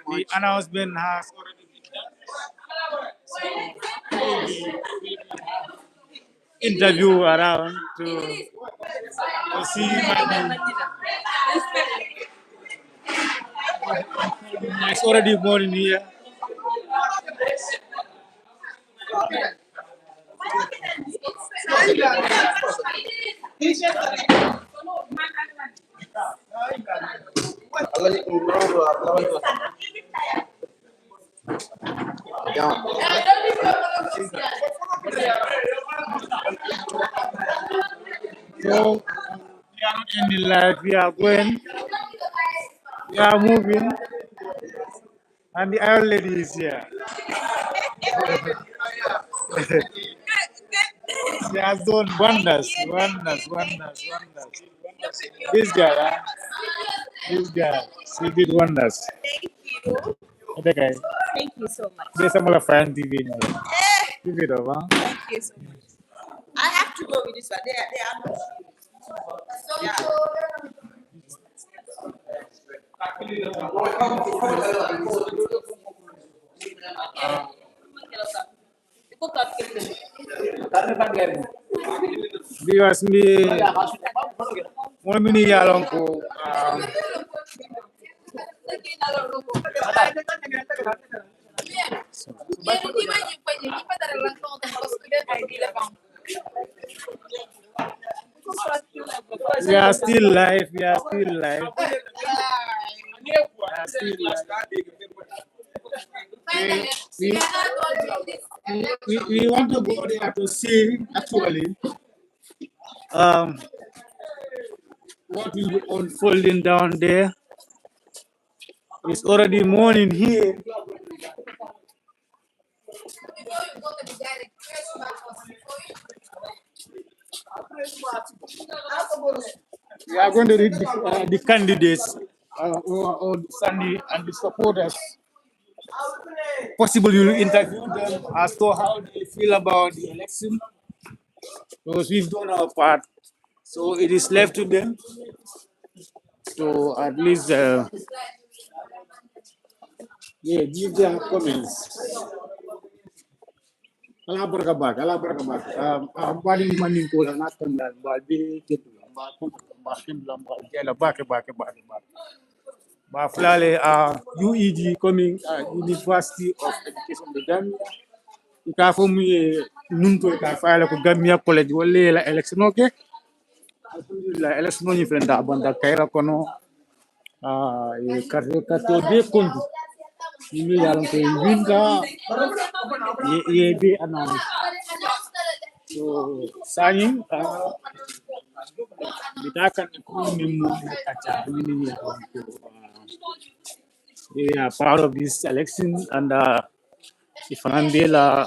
The announcement has already been done. Interview around to see it's already morning here. So we are not ending life, we are going, we are moving, and the Iron Lady is here. She has done wonders. This guy, she did wonders. Thank you. Okay. Thank you so much. There's some other Fine TV now. Give it over. Thank you so much. I have to go with this one. They are not. Yeah. Because me, one minute yalong ko. We are still live. We want to go there to see actually what will be unfolding down there. It's already morning here. We are going to read the candidates or Sandy and the supporters possible you will interview them as to how they feel about the election, because we've done our part. So it is left to them to at least give their comments. Ala barka bak. Bali manin ko la natam la balbi ketu ba kon ba kim la ba jela bak. Ba flale UEG coming University of Education de Gambia. Ika fo mu nunto ka fala ko Gambia College wolle la election okay. Alhamdulillah election ni frenda banda kaira kono e karto de kondu. Ini yalan ko winga ye be announce. So saying kita akan we are proud of this election and if Andela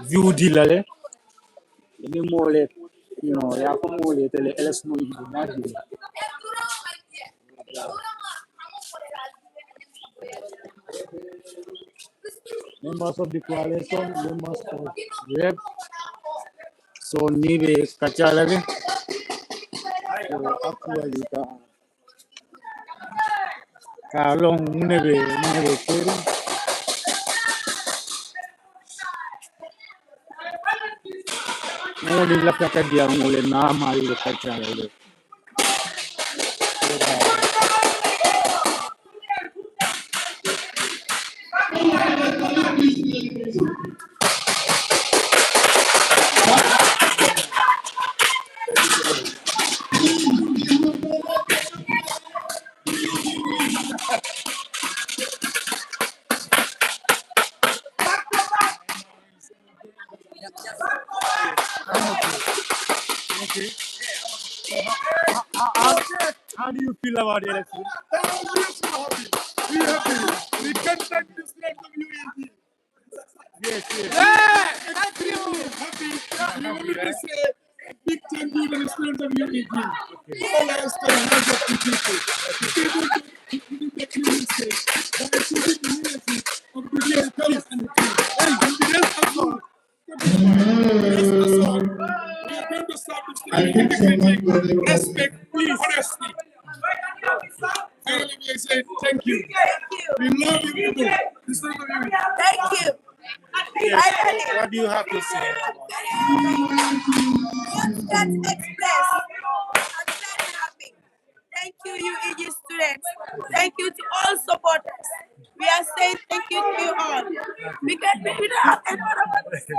view dilale ini mole ya ko mole tele election ni members of the coalition, members of REP, so nibe kachalage. So actually, kalong nebe kiri. Mau dilapatkan dia mulai nama itu kachalage. Okay. How do you feel about the election? We happy. We can thank this land of UAE. Yes. Thank you. Happy. We want to say a big thank you to the students of UAE. All our students of the people. People to the community. By choosing the unity of the Brigadier Colors and the team. And the rest of all. We are going to start this thing with respect, honesty. Finally, we say thank you. We love you people. Thank you. Yes. What do you have to say? Let's express. I'm very happy. Thank you, UEG students. Thank you to all supporters. We are saying thank you to you all. Because we don't have anyone to say.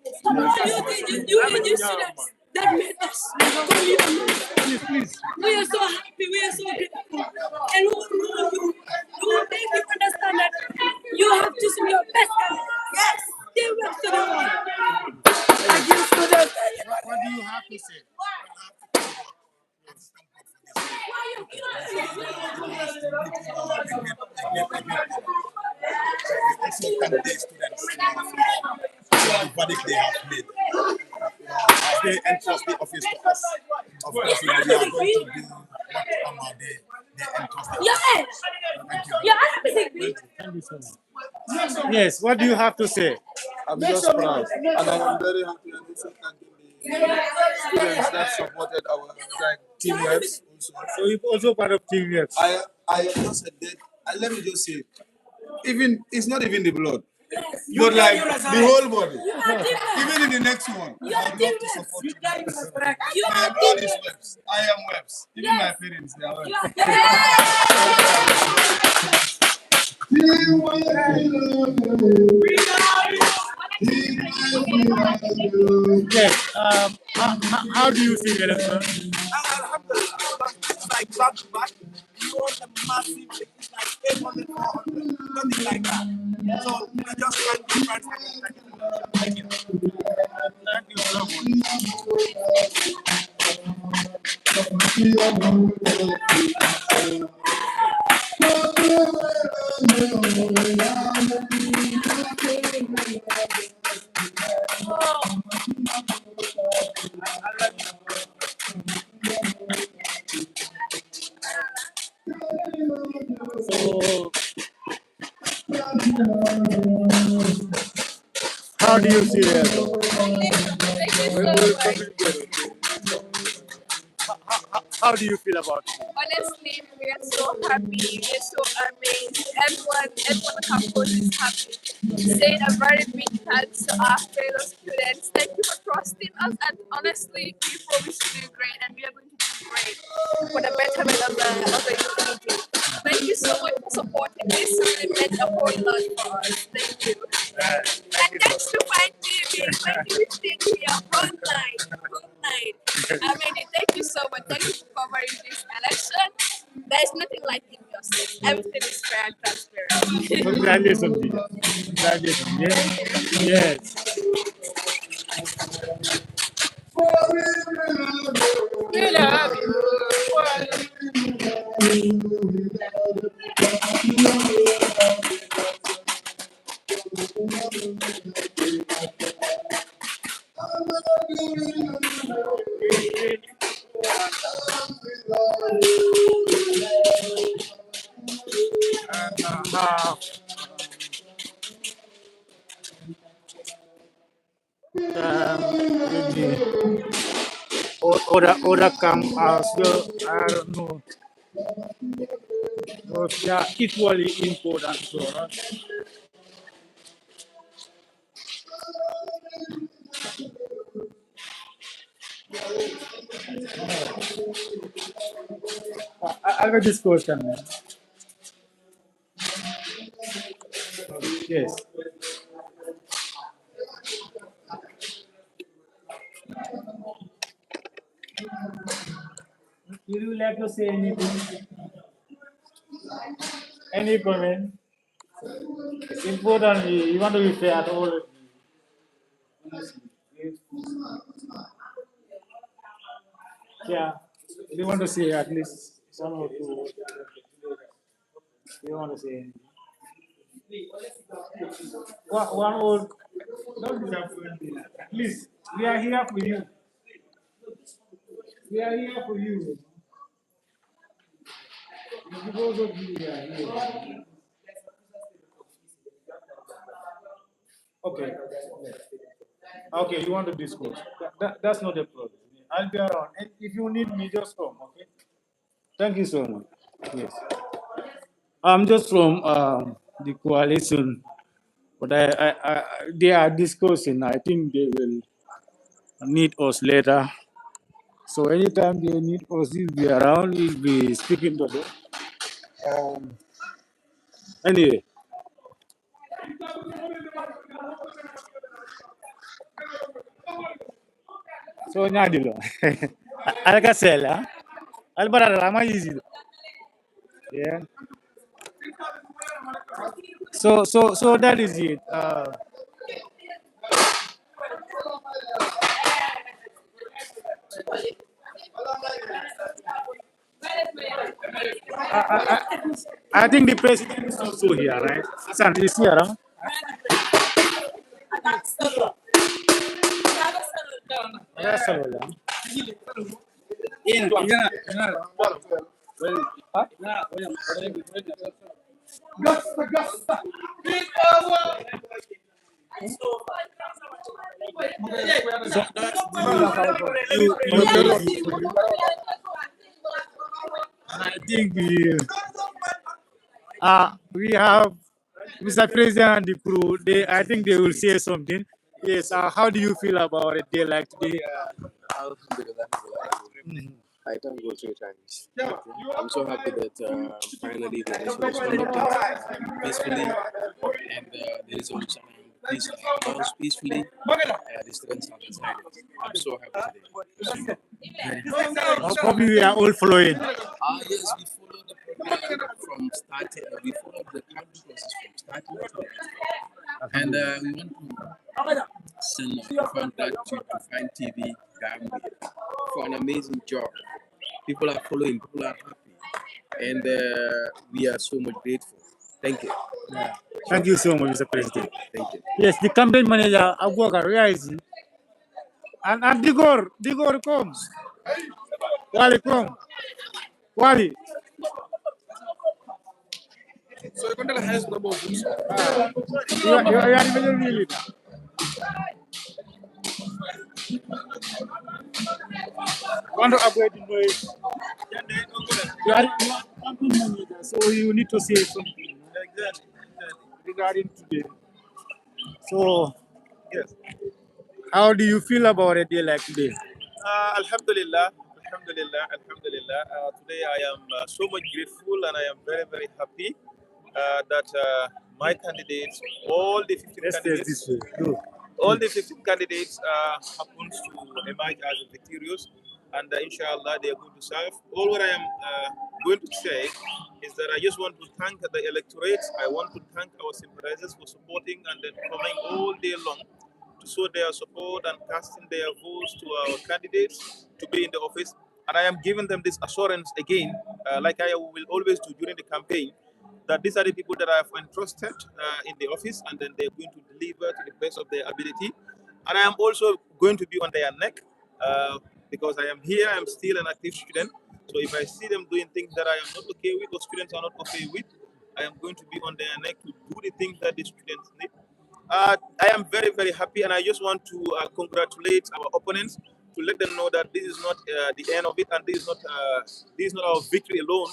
UEG students that made us come here. Please. We are so happy. We are so grateful. And we will make you understand that you have to do your best. Yes. They work to the one. Thank you, students. What do you have to say? The verdict they have made. As they entrust the office to us, of course, we are going to do whatever they entrust the office. Thank you. Thank you so much. Yes, what do you have to say? I'm just proud, and I'm very happy and also thanking the students that supported our team reps. So you're also part of Team Reps. I just said that, and let me just say, even it's not even the blood, but like the whole body. Even in the next one, I'd love to support you. My blood is Webs. I am Webs. Even my parents, they are Webs. Yes. How do you see the election? It's like back to back. You want a massive, it's like 800, 400, nothing like that. So we just trying to find Thank you. Thank you so much. So How do you see it? How do you feel about it? Honestly, we are so happy. We are so amazed. Everyone on campus is happy. Saying a very big thanks to our fellow students. Thank you for trusting us. And honestly, we promise to do great, and we are going to do great for the betterment of the community. Thank you so much for supporting this. It meant a whole lot for us. Thank you. And thanks to Fine TV. Fine TV staying here all night. All night. I mean, thank you so much. Thank you for covering this election. There's nothing like in yourself. Everything is fair and transparent. Congratulations, Dija. Congratulations. Yes. Maybe other come as well. I don't know. But they are equally important. So, I'll get this question, man. Yes. Would you like to say anything? Any comment? Importantly, you want to be fair to all of you. Yeah, you want to say at least some or two. You want to say anything? One word. Don't disappoint me. At least we are here for you. We are here for you. Because of you, we are here. Okay. Okay, you want to discuss. That's not a problem. I'll be around. And if you need me, just come, okay? Thank you so much. Yes. I'm just from the coalition, but they are discussing. I think they will need us later. So anytime they need us, we'll be around. We'll be speaking to them. Anyway. So nyadilo. Alakasela. Albarara lama easy. Yeah. So that is it. I think the president is also here, right? Hassan is here, huh? I think we have Mr. President and the crew. I think they will say something. Yes. How do you feel about a day like today? I can't go 3 times. I'm so happy that finally the election was conducted peacefully and the results are announced peacefully. The students have decided. I'm so happy today. Probably we are all following. Yes, we followed the program from starting. We followed the campus process from starting to the end. And we want to send a profound gratitude to Fine TV Gambia for an amazing job. People are following, people are happy, and we are so much grateful. Thank you. Yeah. Thank you so much, Mr. President. Thank you. Yes, the campaign manager, Abubakar, where is he? And Digor, come. Wali, come. Wali. So you got the highest number of votes. You are the leader. Want to avoid the noise. You are campaign manager, so you need to say something regarding today. So, Yes. how do you feel about a day like today? Alhamdulillah, Alhamdulillah. Today I am so much grateful and I am very, very happy that my candidates, all the 15 Let's test candidates, this way. Go. all the 15 candidates happens to emerge as victorious, and inshallah they are going to serve. All what I am going to say is that I just want to thank the electorate. I want to thank our sympathizers for supporting and then coming all day long to show their support and casting their votes to our candidates to be in the office. And I am giving them this assurance again, like I will always do during the campaign, that these are the people that I have entrusted in the office, and then they're going to deliver to the best of their ability. And I am also going to be on their neck because I am here, I am still an active student. So if I see them doing things that I am not okay with or students are not okay with, I am going to be on their neck to do the things that the students need. I am very, very happy, and I just want to congratulate our opponents to let them know that this is not the end of it, and this is not our victory alone.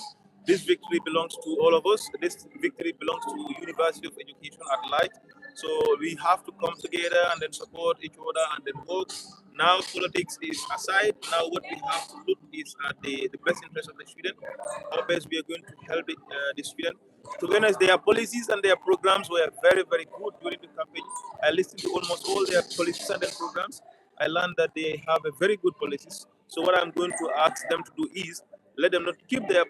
This victory belongs to all of us. This victory belongs to University of Education at large. So we have to come together and then support each other and then work. Now politics is aside. Now what we have to look is at the best interest of the student. How best we are going to help the student. To be honest, their policies and their programs were very, very good during the campaign. I listened to almost all their policies and their programs. I learned that they have a very good policies. So what I'm going to ask them to do is let them not keep their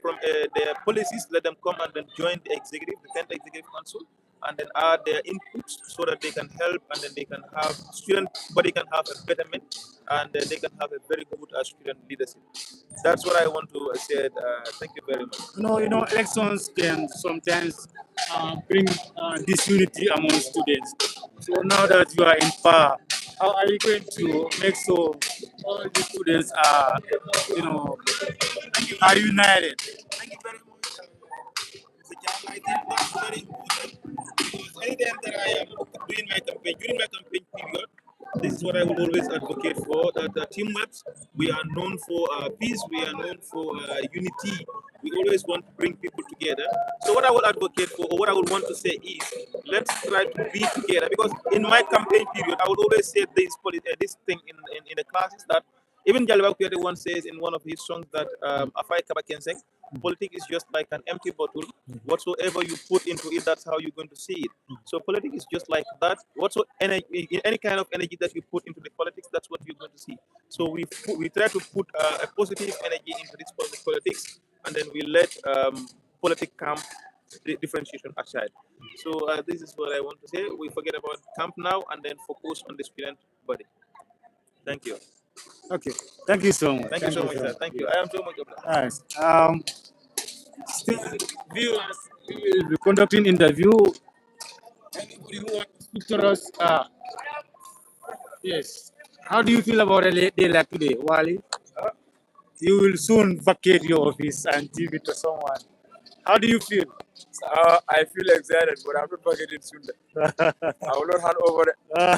policies. Let them come and then join the executive, the 10th executive council, and then add their inputs so that they can help and then they can have student body can have a betterment and they can have a very good student leadership. That's what I want to say. Thank you very much. Elections can sometimes bring disunity among students. So now that you are in power, how are you going to make sure all the students are, are united? Thank you very much. I think that's very important because anytime that I am doing my campaign, during my campaign period, this is what I will always advocate for, that the teamworks, we are known for peace, we are known for unity. We always want to bring people together. So what I will advocate for, or what I would want to say is, let's try to be together. Because in my campaign period, I would always say this thing in the classes that even Jalwa Kuyate once says in one of his songs that Afai Kabakenseng, politics is just like an empty bottle. Whatsoever you put into it, that's how you're going to see it. So politics is just like that. Any kind of energy that you put into the politics, that's what you're going to see. So we try to put a positive energy into this politics, and then we let politics camp differentiation aside. So this is what I want to say. We forget about camp now and then focus on the student body. Thank you. Okay, thank you so much. Thank you so much, sir. Thank you. I am so much obliged. Nice. Still, viewers, we will be conducting interview. Anybody who wants to speak to us? Yes. How do you feel about a day like today, Wally? You will soon vacate your office and give it to someone. How do you feel? I feel excited, but I'm not vacating soon. I will not hand over it.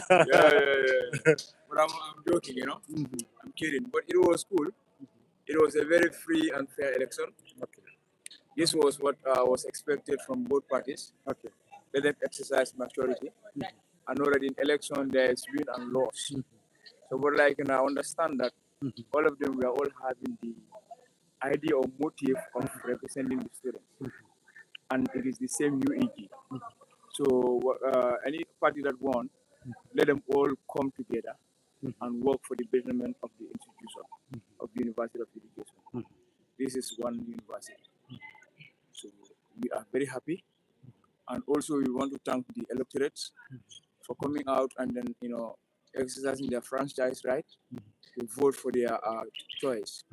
Yeah. But I'm joking, I'm kidding. But it was cool. It was a very free and fair election. Okay. This was what was expected from both parties. Okay. Let them exercise maturity. I know that in election there is win and loss. So, but I understand that all of them were all having the idea or motive of representing the students. And it is the same UEG. So any party that won, let them all come together and work for the betterment of the institution, of the University of Education. This is one university. So we are very happy. And also we want to thank the electorates for coming out and then, exercising their franchise right to vote for their choice.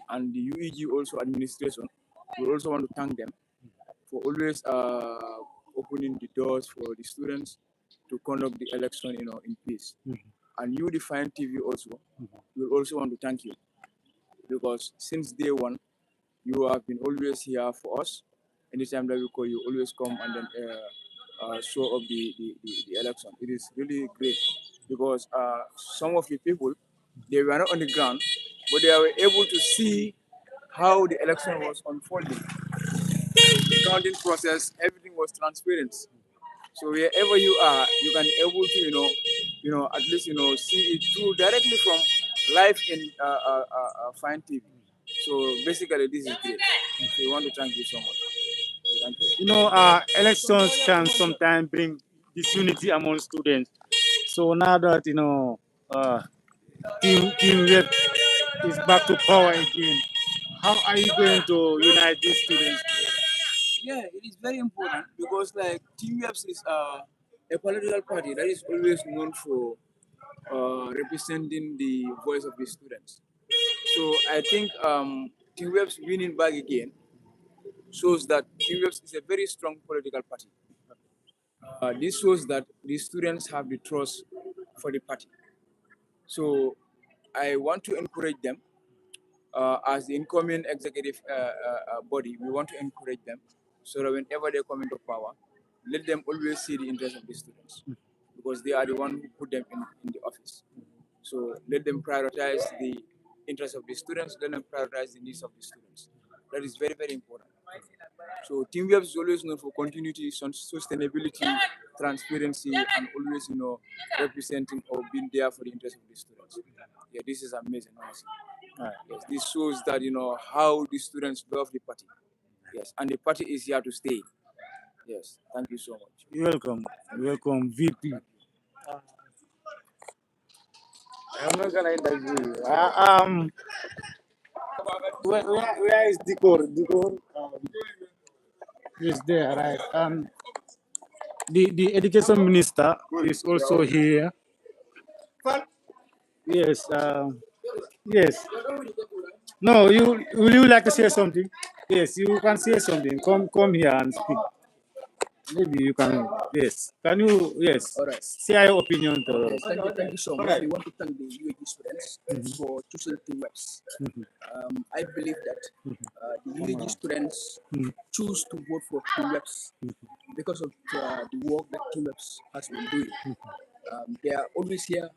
And the UEG also administration, we also want to thank them for always opening the doors for the students to conduct the election, in peace. And you, Defiant TV, also, we also want to thank you because since day one, you have been always here for us anytime that we call you, always come and then show up the election. It is really great because some of the people, they were not on the ground, but they were able to see how the election was unfolding. The counting process, everything was transparent. So wherever you are, you can able to at least see it through directly from live in Fine TV. So basically, this is great. So we want to thank you so much. Thank you. Elections can sometimes bring disunity among students. So now that Team Web is back to power again, how are you going to unite these students together? Yeah, it is very important because like TUFs is a political party that is always known for representing the voice of the students. So I think TUFs winning back again shows that TUFs is a very strong political party. This shows that the students have the trust for the party. So I want to encourage them as the incoming executive body. We want to encourage them so that whenever they come into power, let them always see the interest of the students because they are the one who put them in the office. So let them prioritize the interest of the students, let them prioritize the needs of the students. That is very, very important. So Team Web is always known for continuity, sustainability, transparency, and always, representing or being there for the interest of the students. Yeah, this is amazing, honestly. Yes, this shows that how the students love the party. Yes, and the party is here to stay. Yes, thank you so much. You're welcome, VP. I'm not gonna interview you. Where is Dikor? Dikor is there, right? The education minister is also here. Yes. Yes. No, will you like to say something? Yes, you can say something. Come here and speak. Maybe you can. Yes. Can you? Yes. All right. Share your opinion to us. Thank you so much. We want to thank the UAG students for choosing Team Webs. I believe that the UAG students choose to vote for Team Webs because of the work that Team Webs has been doing. They are always here.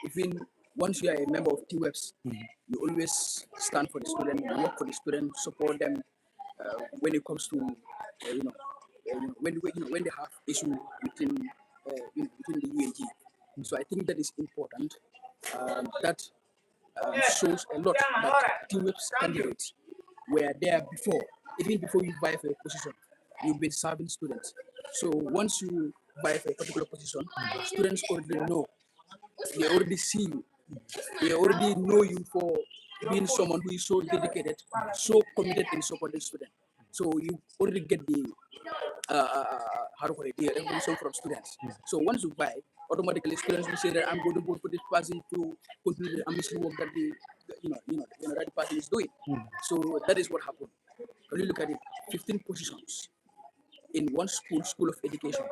Even once you are a member of Team Webs, you always stand for the student, work for the student, support them when it comes to when they have issue within the UAG. So I think that is important. That shows a lot that Team Webs candidates were there before, even before you vie for a position. You've been serving students. So once you vie for a particular position, students already know. They already see you. They already know you for being someone who is so dedicated, so committed in supporting students. So you already get the the recognition from students. So once you buy, automatically students will say that I'm going to vote for this person to continue the ambitious work that that the person is doing. So that is what happened. When you look at it, 15 positions in one school of education,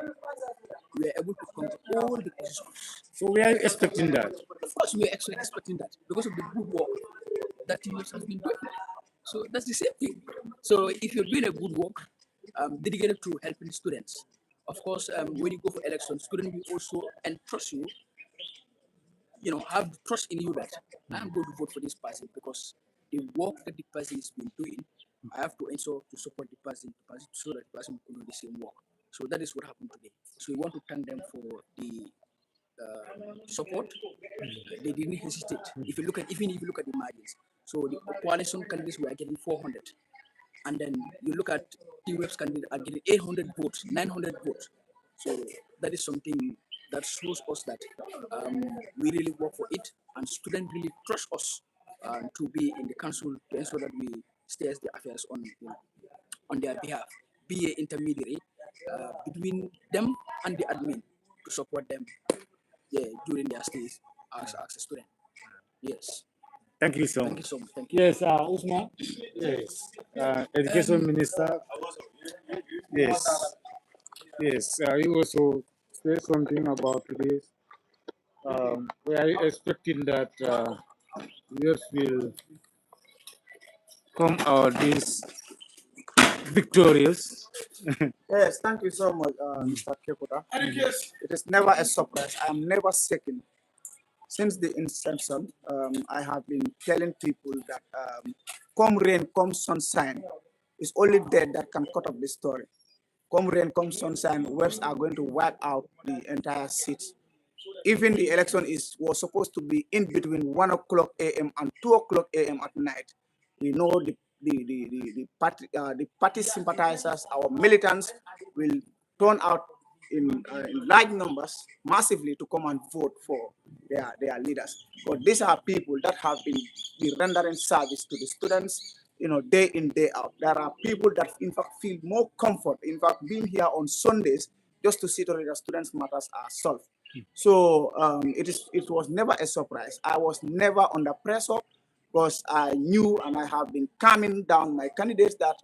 we are able to count all the positions. So we are expecting that. Of course, we are actually expecting that because of the good work that team has been doing. So that's the same thing. So if you're doing a good work, dedicated to helping students, of course, when you go for elections, students will also entrust you, have trust in you that I'm going to vote for this person because the work that the person has been doing, I have to ensure to support the person so that the person will do the same work. So that is what happened today. So we want to thank them for the support. They didn't hesitate. If you look at the margins, so the coalition candidates were getting 400, and then you look at the Web's candidates are getting 800 votes, 900 votes. So that is something that shows us that we really work for it, and students really trust us to be in the council to ensure that we steer the affairs on their behalf, be an intermediary between them and the admin to support them during their stays as a student. Yes. Thank you so much. Thank you so much. Thank you. Yes, Usman. Yes, Education Minister. Yes, yes. You also say something about this. We are expecting that youth will come out this victorious. Yes, thank you so much, Mr. Kekuta. It is never a surprise. I am never shaken. Since the inception, I have been telling people that come rain, come sunshine, it's only death that can cut off the story. Come rain, come sunshine, waves are going to wipe out the entire city. Even the election was supposed to be in between 1 o'clock a.m. and 2 o'clock a.m. at night. We know the party sympathizers, our militants, will turn out in large numbers, massively, to come and vote for their leaders. But these are people that have been rendering service to the students, day in, day out. There are people that, in fact, feel more comfort, in fact, being here on Sundays just to see that the students' matters are solved. So it was never a surprise. I was never under pressure because I knew and I have been calming down my candidates that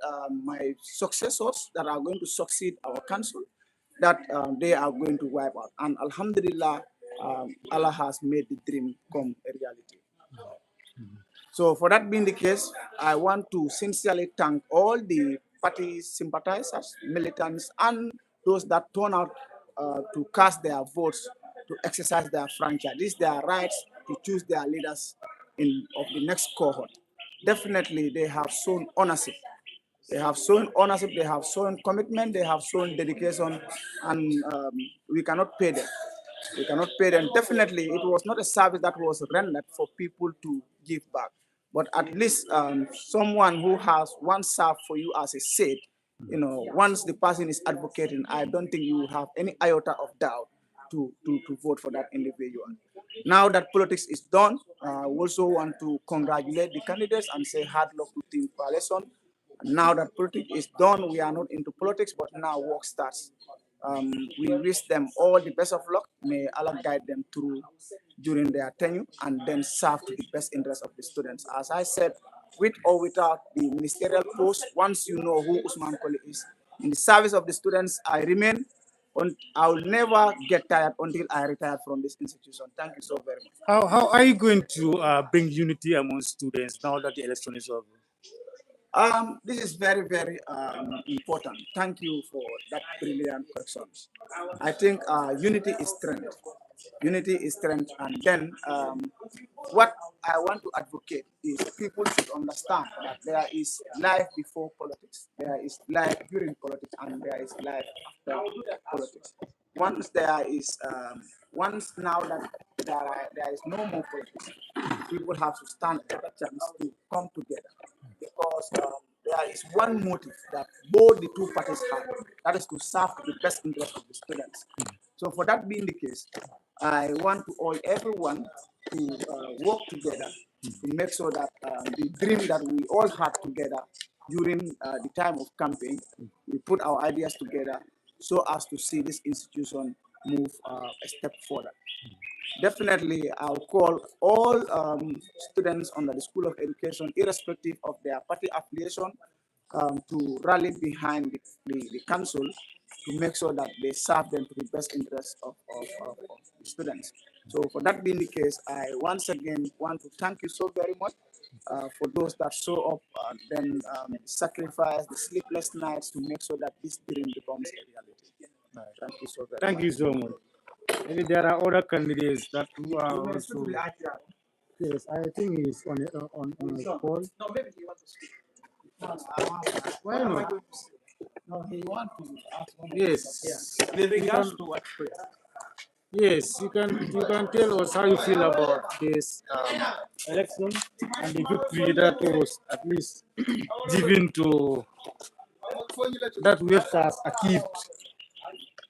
my successors that are going to succeed our council, that they are going to wipe out. And Alhamdulillah, Allah has made the dream come a reality. So for that being the case, I want to sincerely thank all the party sympathizers, militants, and those that turn out to cast their votes, to exercise their franchise. This is their rights to choose their leaders of the next cohort. Definitely, they have shown ownership. They have shown ownership, they have shown commitment, they have shown dedication, and we cannot pay them. We cannot pay them. Definitely, it was not a service that was rendered for people to give back. But at least someone who has once served for you as a seat, once the person is advocating, I don't think you have any iota of doubt to vote for that individual. Now that politics is done, I also want to congratulate the candidates and say hard luck to Team Coalition. Now that politics is done, we are not into politics, but now work starts. We wish them all the best of luck. May Allah guide them through during their tenure and then serve to the best interest of the students. As I said, with or without the ministerial post, once you know who Usman Koli is, in the service of the students, I remain. I will never get tired until I retire from this institution. Thank you so very much. How are you going to bring unity among students now that the election is over? This is very, very important. Thank you for that brilliant question. I think unity is strength. Unity is strength. And then what I want to advocate is people should understand that there is life before politics. There is life during politics, and there is life after politics. Once there is, once now that there is no more politics, people have to stand a chance to come together, because there is one motive that both the two parties have, that is to serve the best interest of the students. So for that being the case, I want to urge everyone to work together to make sure that the dream that we all had together during the time of campaign, we put our ideas together so as to see this institution move a step further. Definitely, I'll call all students under the School of Education, irrespective of their party affiliation, to rally behind the council to make sure that they serve them to the best interest of the students. So for that being the case, I once again want to thank you so very much for those that show up and then sacrifice the sleepless nights to make sure that this dream becomes a reality. Thank you so very much. Thank you so much. Maybe there are other candidates that who are also. Yes, I think he's on a call. No, maybe he wants to speak. Why not? No, he wants to ask one. Yes. With regards to what? Yes, you can tell us how you feel about this election and the victory that was at least given to that we have achieved.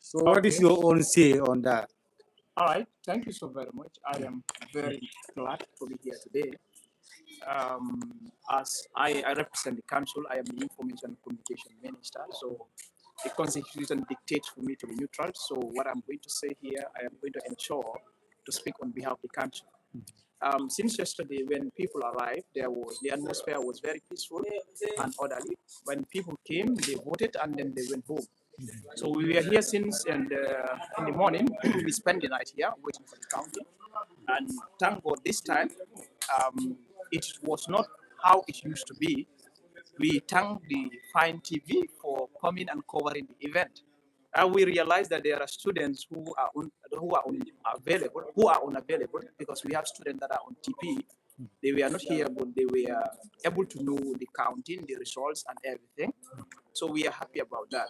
So what is your own say on that? All right, thank you so very much. I am very glad to be here today. As I represent the council, I am the Information and Communication Minister, so the Constitution dictates for me to be neutral. So what I'm going to say here, I am going to ensure to speak on behalf of the council. Since yesterday, when people arrived, the atmosphere was very peaceful and orderly. When people came, they voted and then they went home. So we were here since in the morning. We spent the night here waiting for the counting. And thank God this time, it was not how it used to be. We thank the Fine TV for coming and covering the event. We realize that there are students who are unavailable because we have students that are on TP. They were not here, but they were able to know the counting, the results, and everything. So we are happy about that.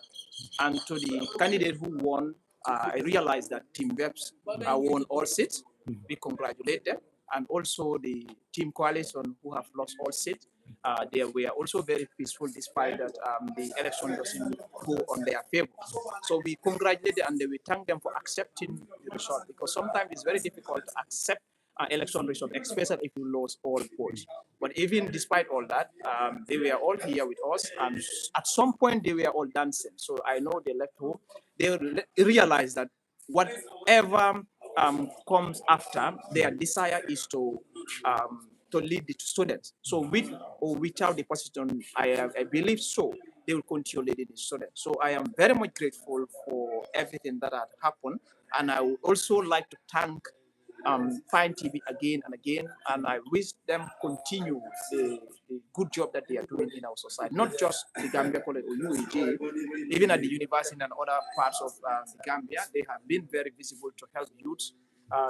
And to the candidate who won, I realized that Team Webs won all seats. We congratulate them. And also the Team Coalition who have lost all seats. They were also very peaceful despite that the election doesn't go on their favor. So we congratulate them and we thank them for accepting the result, because sometimes it's very difficult to accept election result, especially if you lose all votes. But even despite all that, they were all here with us, and at some point they were all dancing. So I know they left home. They realized that whatever comes after, their desire is to lead the students. So with or without the position, I believe so, they will continue leading the students. So I am very much grateful for everything that had happened. And I would also like to thank Fine TV again and again, and I wish them continue the good job that they are doing in our society, not just the Gambia College or UEG, even at the university and other parts of the Gambia. They have been very visible to help youths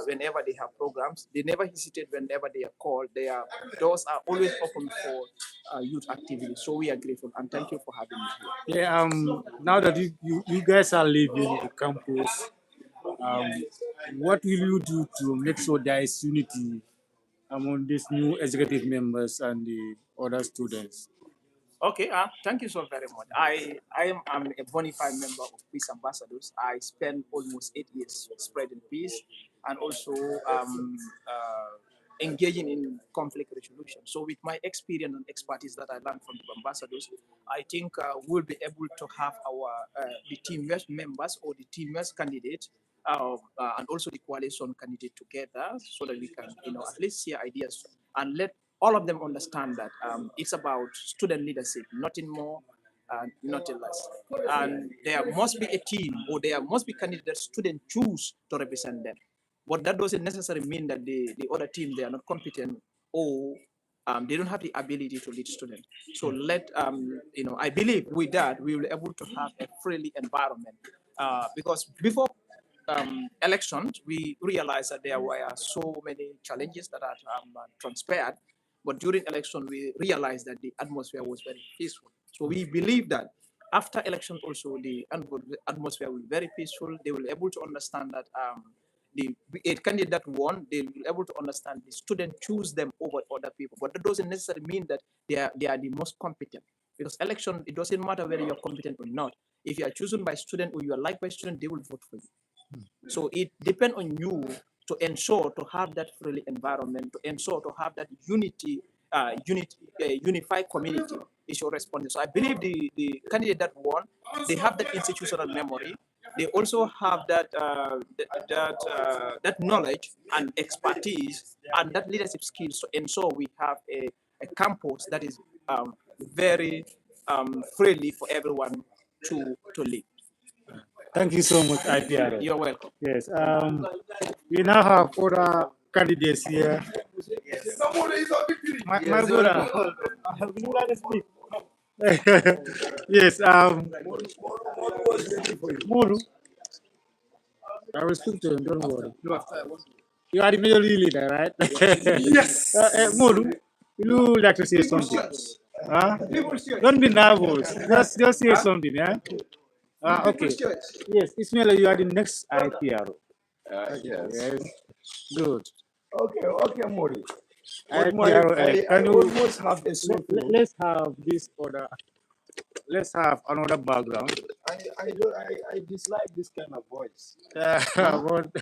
whenever they have programs. They never hesitate whenever they are called. Their doors are always open for youth activities. So we are grateful, and thank you for having me here. Yeah. Now that you guys are leaving the campus, what will you do to make sure there is unity among these new executive members and the other students? Okay, thank you so very much. I am a bona fide member of Peace Ambassadors. I spent almost 8 years spreading peace and also engaging in conflict resolution. So with my experience and expertise that I learned from the ambassadors, I think we'll be able to have our the team members or the team candidates and also the coalition candidate together, so that we can, at least share ideas and let all of them understand that it's about student leadership, nothing more, nothing less. And there must be a team, or there must be candidates that students choose to represent them. But that doesn't necessarily mean that the other team, they are not competent, or they don't have the ability to lead students. So I believe with that, we will be able to have a friendly environment. Because before elections, we realized that there were so many challenges that are transpired. But during election, we realized that the atmosphere was very peaceful. So we believe that after election also, the atmosphere will be very peaceful. They will be able to understand that a candidate won, they will be able to understand the student choose them over other people. But that doesn't necessarily mean that they are the most competent. Because election, it doesn't matter whether you're competent or not. If you are chosen by student or you are liked by student, they will vote for you. So it depends on you to ensure to have that friendly environment, to ensure to have that unified community is your responsibility. So I believe the candidate that won, they have that institutional memory. They also have that that knowledge and expertise and that leadership skills to ensure we have a campus that is very friendly for everyone to live. Thank you so much, IPR. You're welcome. Yes. We now have other candidates here. My brother, would you like to speak? Yes. Modu, I will speak to him. Don't worry. You are the majority leader, right? Yes. Modu, will you like to say something? Huh? Don't be nervous. Just say something, yeah. Okay. Yes, Ismail, you are the next IPR. Yes. Good. Okay, Mori. Can you almost have a let's have this other. Let's have another background. I dislike this kind of voice. But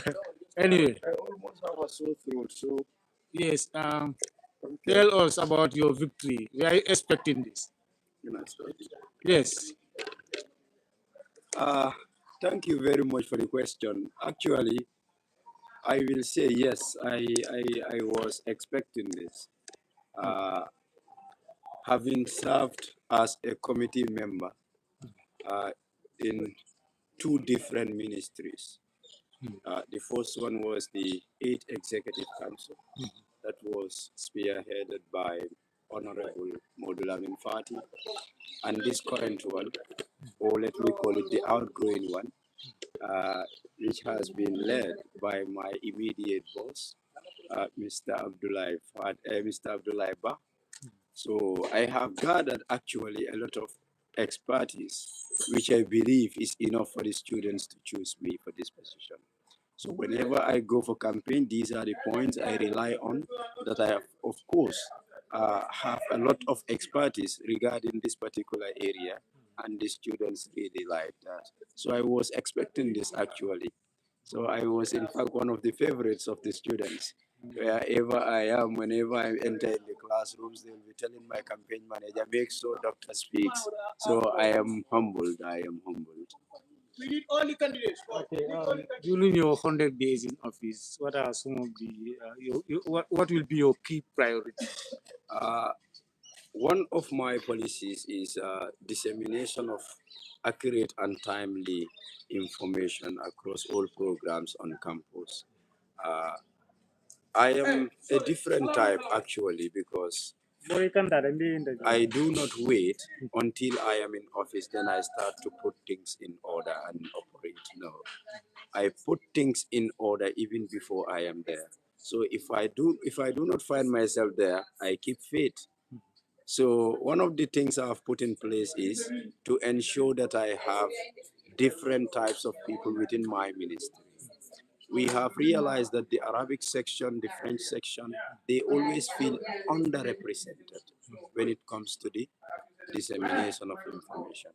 anyway. I almost have a sore throat. So yes. Tell us about your victory. We are expecting this. Yes. Thank you very much for the question. Actually, I will say yes. I was expecting this. Having served as a committee member in 2 different ministries. The first one was the 8th Executive Council that was spearheaded by Honorable Modulamin Fati, and this current one or let me call it the outgoing one, which has been led by my immediate boss, Mr. Abdullah Ba. So I have gathered actually a lot of expertise, which I believe is enough for the students to choose me for this position. So whenever I go for campaign, these are the points I rely on, that I have, of course, have a lot of expertise regarding this particular area, and the students really like that. So I was expecting this actually. So I was in fact one of the favorites of the students. Wherever I am, whenever I enter in the classrooms, they will be telling my campaign manager, make sure doctor speaks. So I am humbled. I am humbled. We need all the candidates. Okay, during your 100 days in office, what are some of the, what will be your key priorities? One of my policies is dissemination of accurate and timely information across all programs on campus. I am a different type actually, because I do not wait until I am in office, then I start to put things in order and operate. No, I put things in order even before I am there. So if I do not find myself there, I keep faith. So one of the things I've put in place is to ensure that I have different types of people within my ministry. We have realized that the Arabic section, the French section, they always feel underrepresented when it comes to the dissemination of information.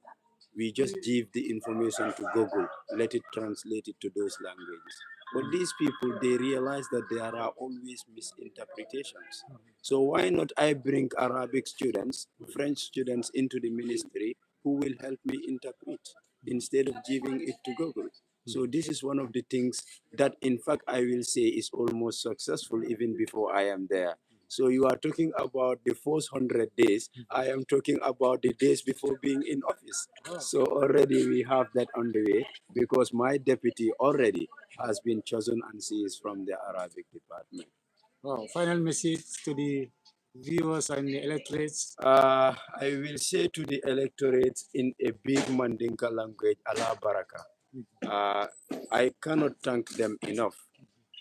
We just give the information to Google, let it translate it to those languages. But these people, they realize that there are always misinterpretations. So why not I bring Arabic students, French students into the ministry who will help me interpret instead of giving it to Google? So this is one of the things that, in fact, I will say is almost successful even before I am there. So you are talking about the first 100 days. I am talking about the days before being in office. So already we have that on the way, because my deputy already has been chosen and she is from the Arabic department. Wow, final message to the viewers and the electorates. I will say to the electorates in a big Mandinka language, Allah Baraka. I cannot thank them enough.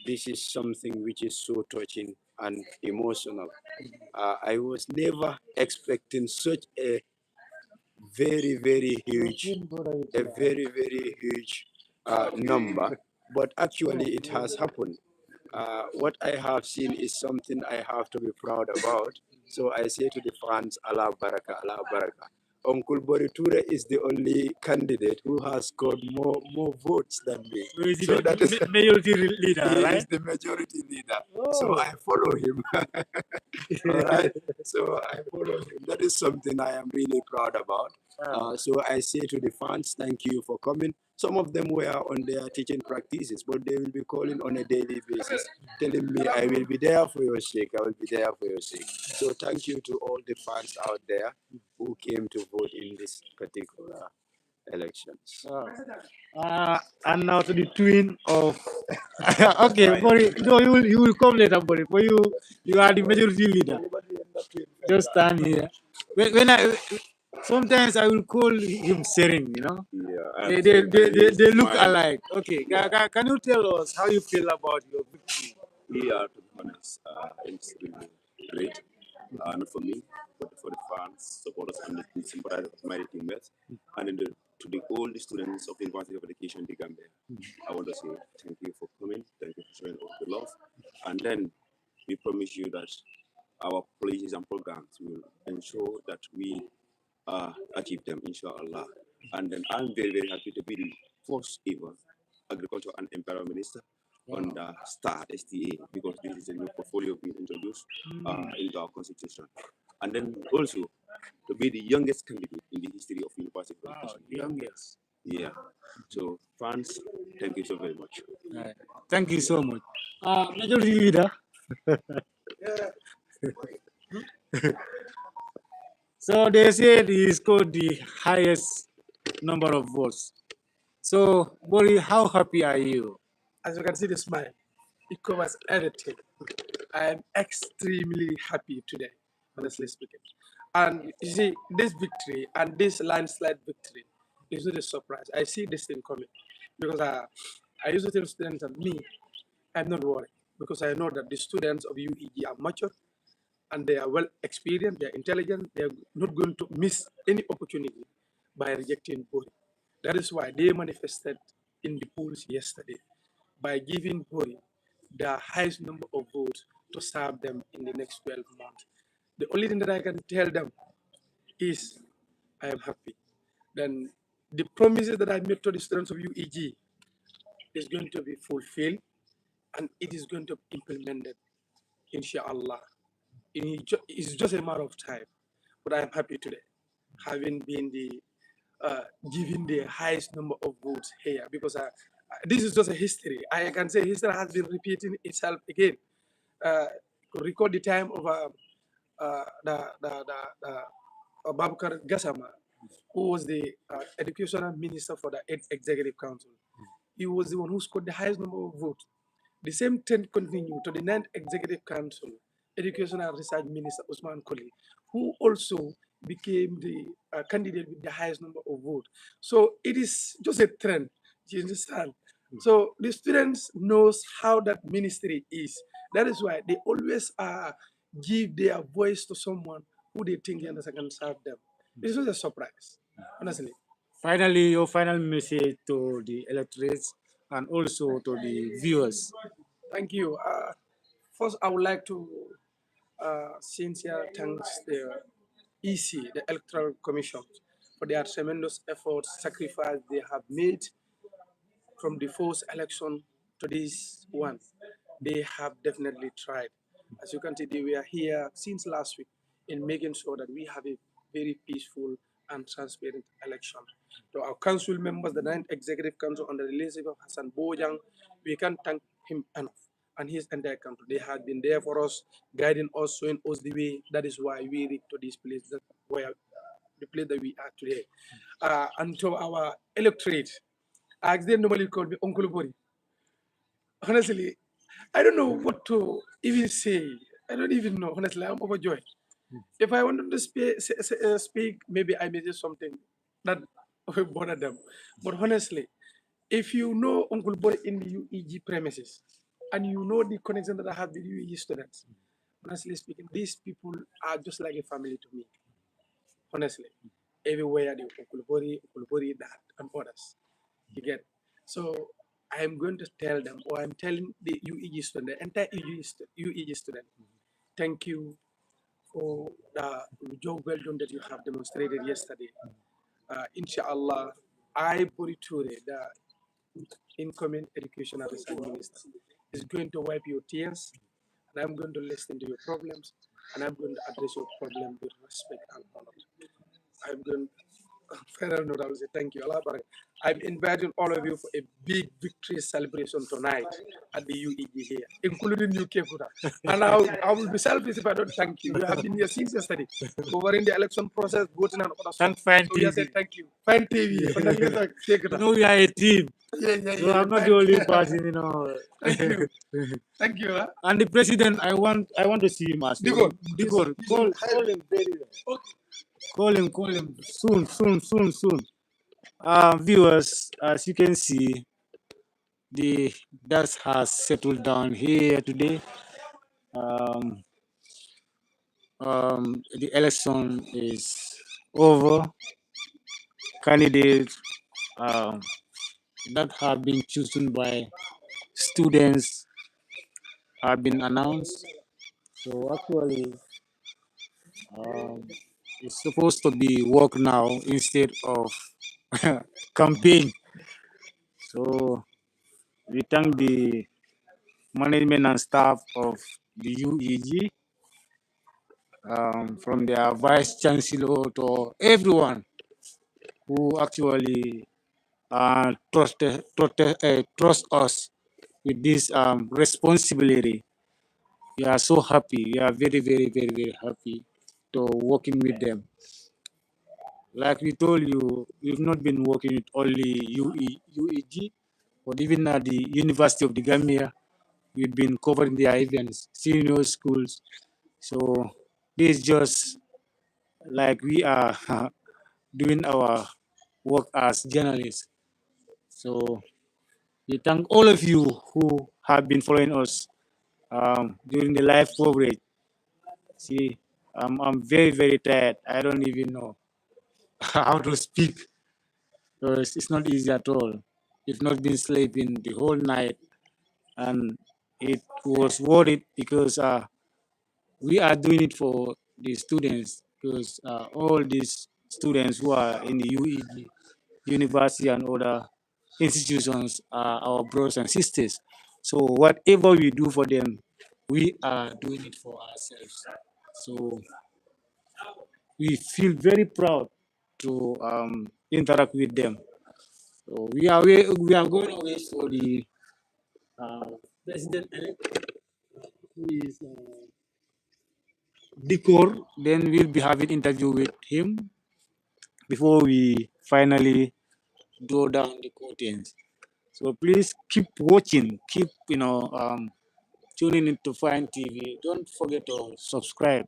This is something which is so touching and emotional. I was never expecting such a very huge number, but actually it has happened. What I have seen is something I have to be proud about. So I say to the fans, Allah Baraka, Allah Baraka. Uncle Boriture is the only candidate who has scored more votes than me. So that is majority leader, he right? is the majority leader. So I follow him. All right. So I follow him. That is something I am really proud about. So I say to the fans, thank you for coming. Some of them were on their teaching practices, but they will be calling on a daily basis, telling me, I will be there for your sake, I will be there for your sake. So thank you to all the fans out there who came to vote in this particular elections. And now to the twin of okay, Bori, no, you will come later, Bori. For you are the majority leader. Just stand here. When I sometimes I will call him Sering, you know. Yeah, they look alike. Okay, can you tell us how you feel about your victory? Yeah, to be honest, it's really great. Not for me, but for the fans, supporters, and the sympathizers of my teammates, and then to all the students of the University of Education, the Gambia. I want to say thank you for coming, thank you for showing all the love, and then we promise you that our policies and programs will ensure that we achieve them, inshallah. And then I'm very happy to be the first ever Agriculture and Environment Minister on the STAR STA, because this is a new portfolio being introduced into our constitution. And then also to be the youngest candidate in the history of University of Education. Youngest. Yeah. So fans, thank you so very much. Thank you so much. Majority leader. So they said he scored the highest number of votes. So, Bori, how happy are you? As you can see, the smile, it covers everything. I am extremely happy today, honestly speaking. And you see, this victory and this landslide victory it's not a surprise. I see this thing coming because I used to tell students that I'm not worried because I know that the students of UEG are mature and they are well experienced, they are intelligent, they are not going to miss any opportunity by rejecting Bori. That is why they manifested in the polls yesterday by giving Bori the highest number of votes to serve them in the next 12 months. The only thing that I can tell them is I am happy. Then the promises that I made to the students of UEG is going to be fulfilled and it is going to be implemented, inshallah. It's just a matter of time. But I am happy today, having been the given the highest number of votes here, because this is just a history. I can say history has been repeating itself again. Record the time of Babukar Gassama, who was the educational minister for the executive council. He was the one who scored the highest number of votes. The same trend continued to the 9th executive council, educational research minister Usman Koli, who also became the candidate with the highest number of votes. So it is just a trend, you understand? So the students knows how that ministry is. That is why they always give their voice to someone who they think can serve them. This was a surprise, honestly. Finally, your final message to the electorates and also to the viewers. Thank you. First, I would like to sincere thanks the EC, the Electoral Commission, for their tremendous efforts, sacrifice they have made from the first election to this one. They have definitely tried. As you can see, they were here since last week in making sure that we have a very peaceful and transparent election. To our council members, the 9th Executive Council under the leadership of Hassan Bojang, we can't thank him enough and his entire country. They have been there for us, guiding us, showing us the way. That is why we reached to this place, the place that we are today. And to our electorate, as they normally call me Uncle Bori. Honestly, I don't know what to even say. I don't even know. Honestly, I'm overjoyed. If I wanted to speak, maybe I may say something that will bother them. But honestly, if you know Uncle Boy in the UEG premises, and you know the connection that I have with UEG students, honestly speaking, these people are just like a family to me. Honestly, everywhere they Uncle Boy, that, and others. You get. So I am going to tell them, or I'm telling the UEG student, the entire UEG student, thank you for the job well done that you have demonstrated yesterday. Inshallah, I, Bori Ture, the incoming education and research minister, is going to wipe your tears, and I'm going to listen to your problems, and I'm going to address your problem with respect and honor. I'm going final note, I will say thank you. Allah Barak. I'm inviting all of you for a big victory celebration tonight at the UEG here, including you, Kekuta. And I will be selfish if I don't thank you. You have been here since yesterday, covering the election process, voting and other stuff. Fine so yes, TV. Thank you. Fine TV. No, we are a team. Yeah. So I'm not the only person, you know. Thank you. Thank you. And the president, I want to see him as well. Digor, call him very well. Call him soon. Viewers, as you can see, the dust has settled down here today. The election is over. Candidates that have been chosen by students have been announced. So actually, it's supposed to be work now instead of campaign. So we thank the management and staff of the UEG, from their vice chancellor to everyone who actually trust us with this responsibility. We are so happy. We are very happy to working with them. Like we told you, we've not been working with only UEG, but even at the University of the Gambia, we've been covering their events, senior schools. So this is just like we are doing our work as journalists. So we thank all of you who have been following us during the live coverage. See, I'm very, very tired. I don't even know how to speak because it's not easy at all. We've not been sleeping the whole night, and it was worth it because we are doing it for the students because all these students who are in the UEG, university and other institutions are our brothers and sisters. So whatever we do for them, we are doing it for ourselves. So we feel very proud to interact with them. So we are going away for the president-elect, who is Dicor. Then we'll be having interview with him before we finally draw down the curtains. So please keep watching, keep tuning into Fine TV. Don't forget to subscribe.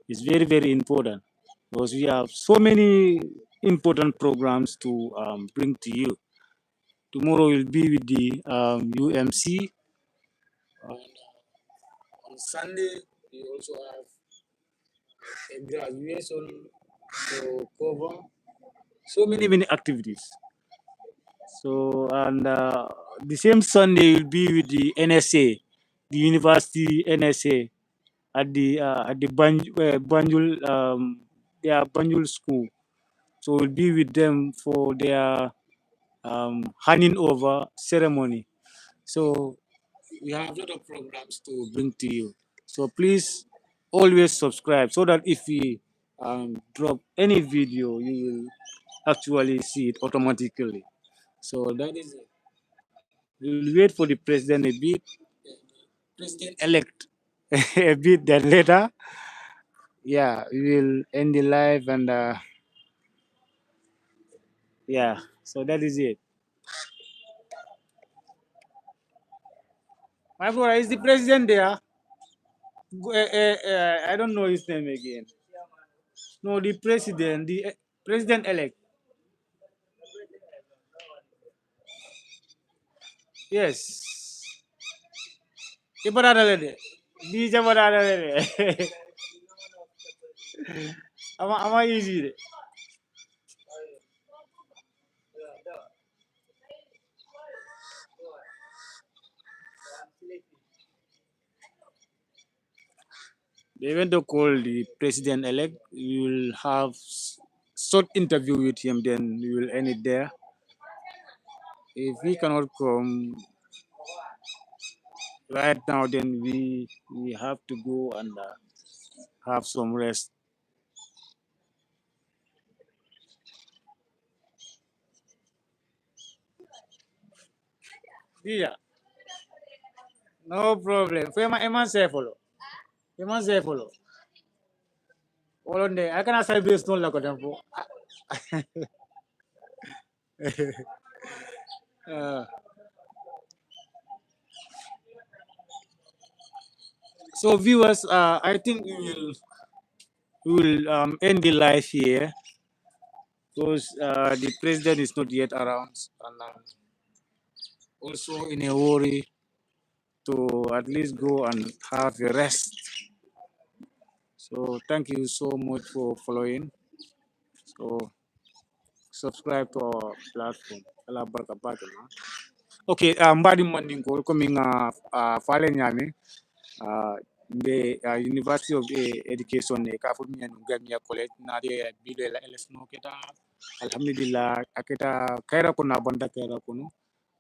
It's very, very important because we have so many important programs to bring to you. Tomorrow will be with the UMC. On Sunday, we also have a graduation to cover. So many activities. So, and the same Sunday will be with the NSA, the University NSA at the Banjul their Banjul school. So we'll be with them for their handing over ceremony. So we have a lot of programs to bring to you. So please always subscribe so that if we drop any video, you will actually see it automatically. So that is it. We'll wait for the president a bit, president-elect a bit, then later, yeah, we will end the live and yeah, so that is it. My brother, is the president there? I don't know his name again. No, the president-elect. Yes. Ibaradalede. Di Jabaradalede. Ama easy de. They went to call the president-elect. We will have short interview with him, then we will end it there. If he cannot come right now, then we have to go and have some rest. Yeah, no problem. Eman say follow. Eman say follow. All on there. I cannot celebrate no like them for. So viewers, I think we will end the live here because the president is not yet around and also in a hurry to at least go and have a rest. So thank you so much for following. So subscribe to our platform. Okay, mbadi mandingo coming fale nyame the University of Education ka fumi en Gambia College na de bilo la LSNO keta alhamdulillah aketa kaira ko na banda kaira kono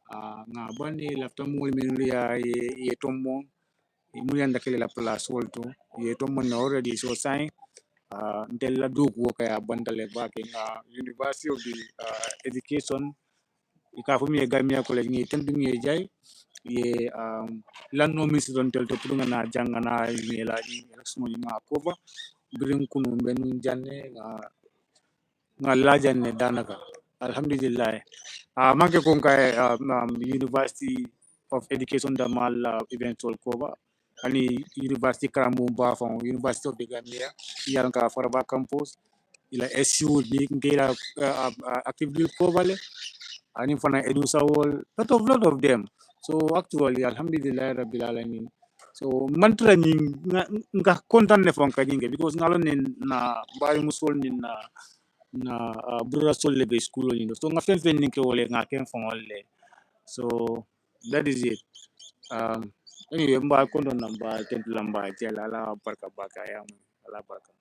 nga bande lafta mol men ya ye tommo mulanda kele la place wolto ye tommo na already so sign ndella dogu kaya bandale bake nga University of the Education ka fumi Gambia College ni tendu ngi jay ye lanno misi don tel to pudunga na jangana ni la ni so ni ma cover birin kunu benu janne nga lajanne danaka alhamdulillah manke kon kay University of Education da mal eventual cover ani University Karambu Bafon University of the Gambia yaranka Faraba campus ila SU ni ngila actively cover and fana edusa wall lot of them. So actually alhamdulillah rabbil alamin. So mantra ni nga kontan ne fonka jinge because ngalon na bari musol ni na brother sol le be school ni so nga fen ni ke wole nga ken fon le. So that is it. Anyway, mba kondo namba tentu lamba tiala ala barka baka ya ala barka.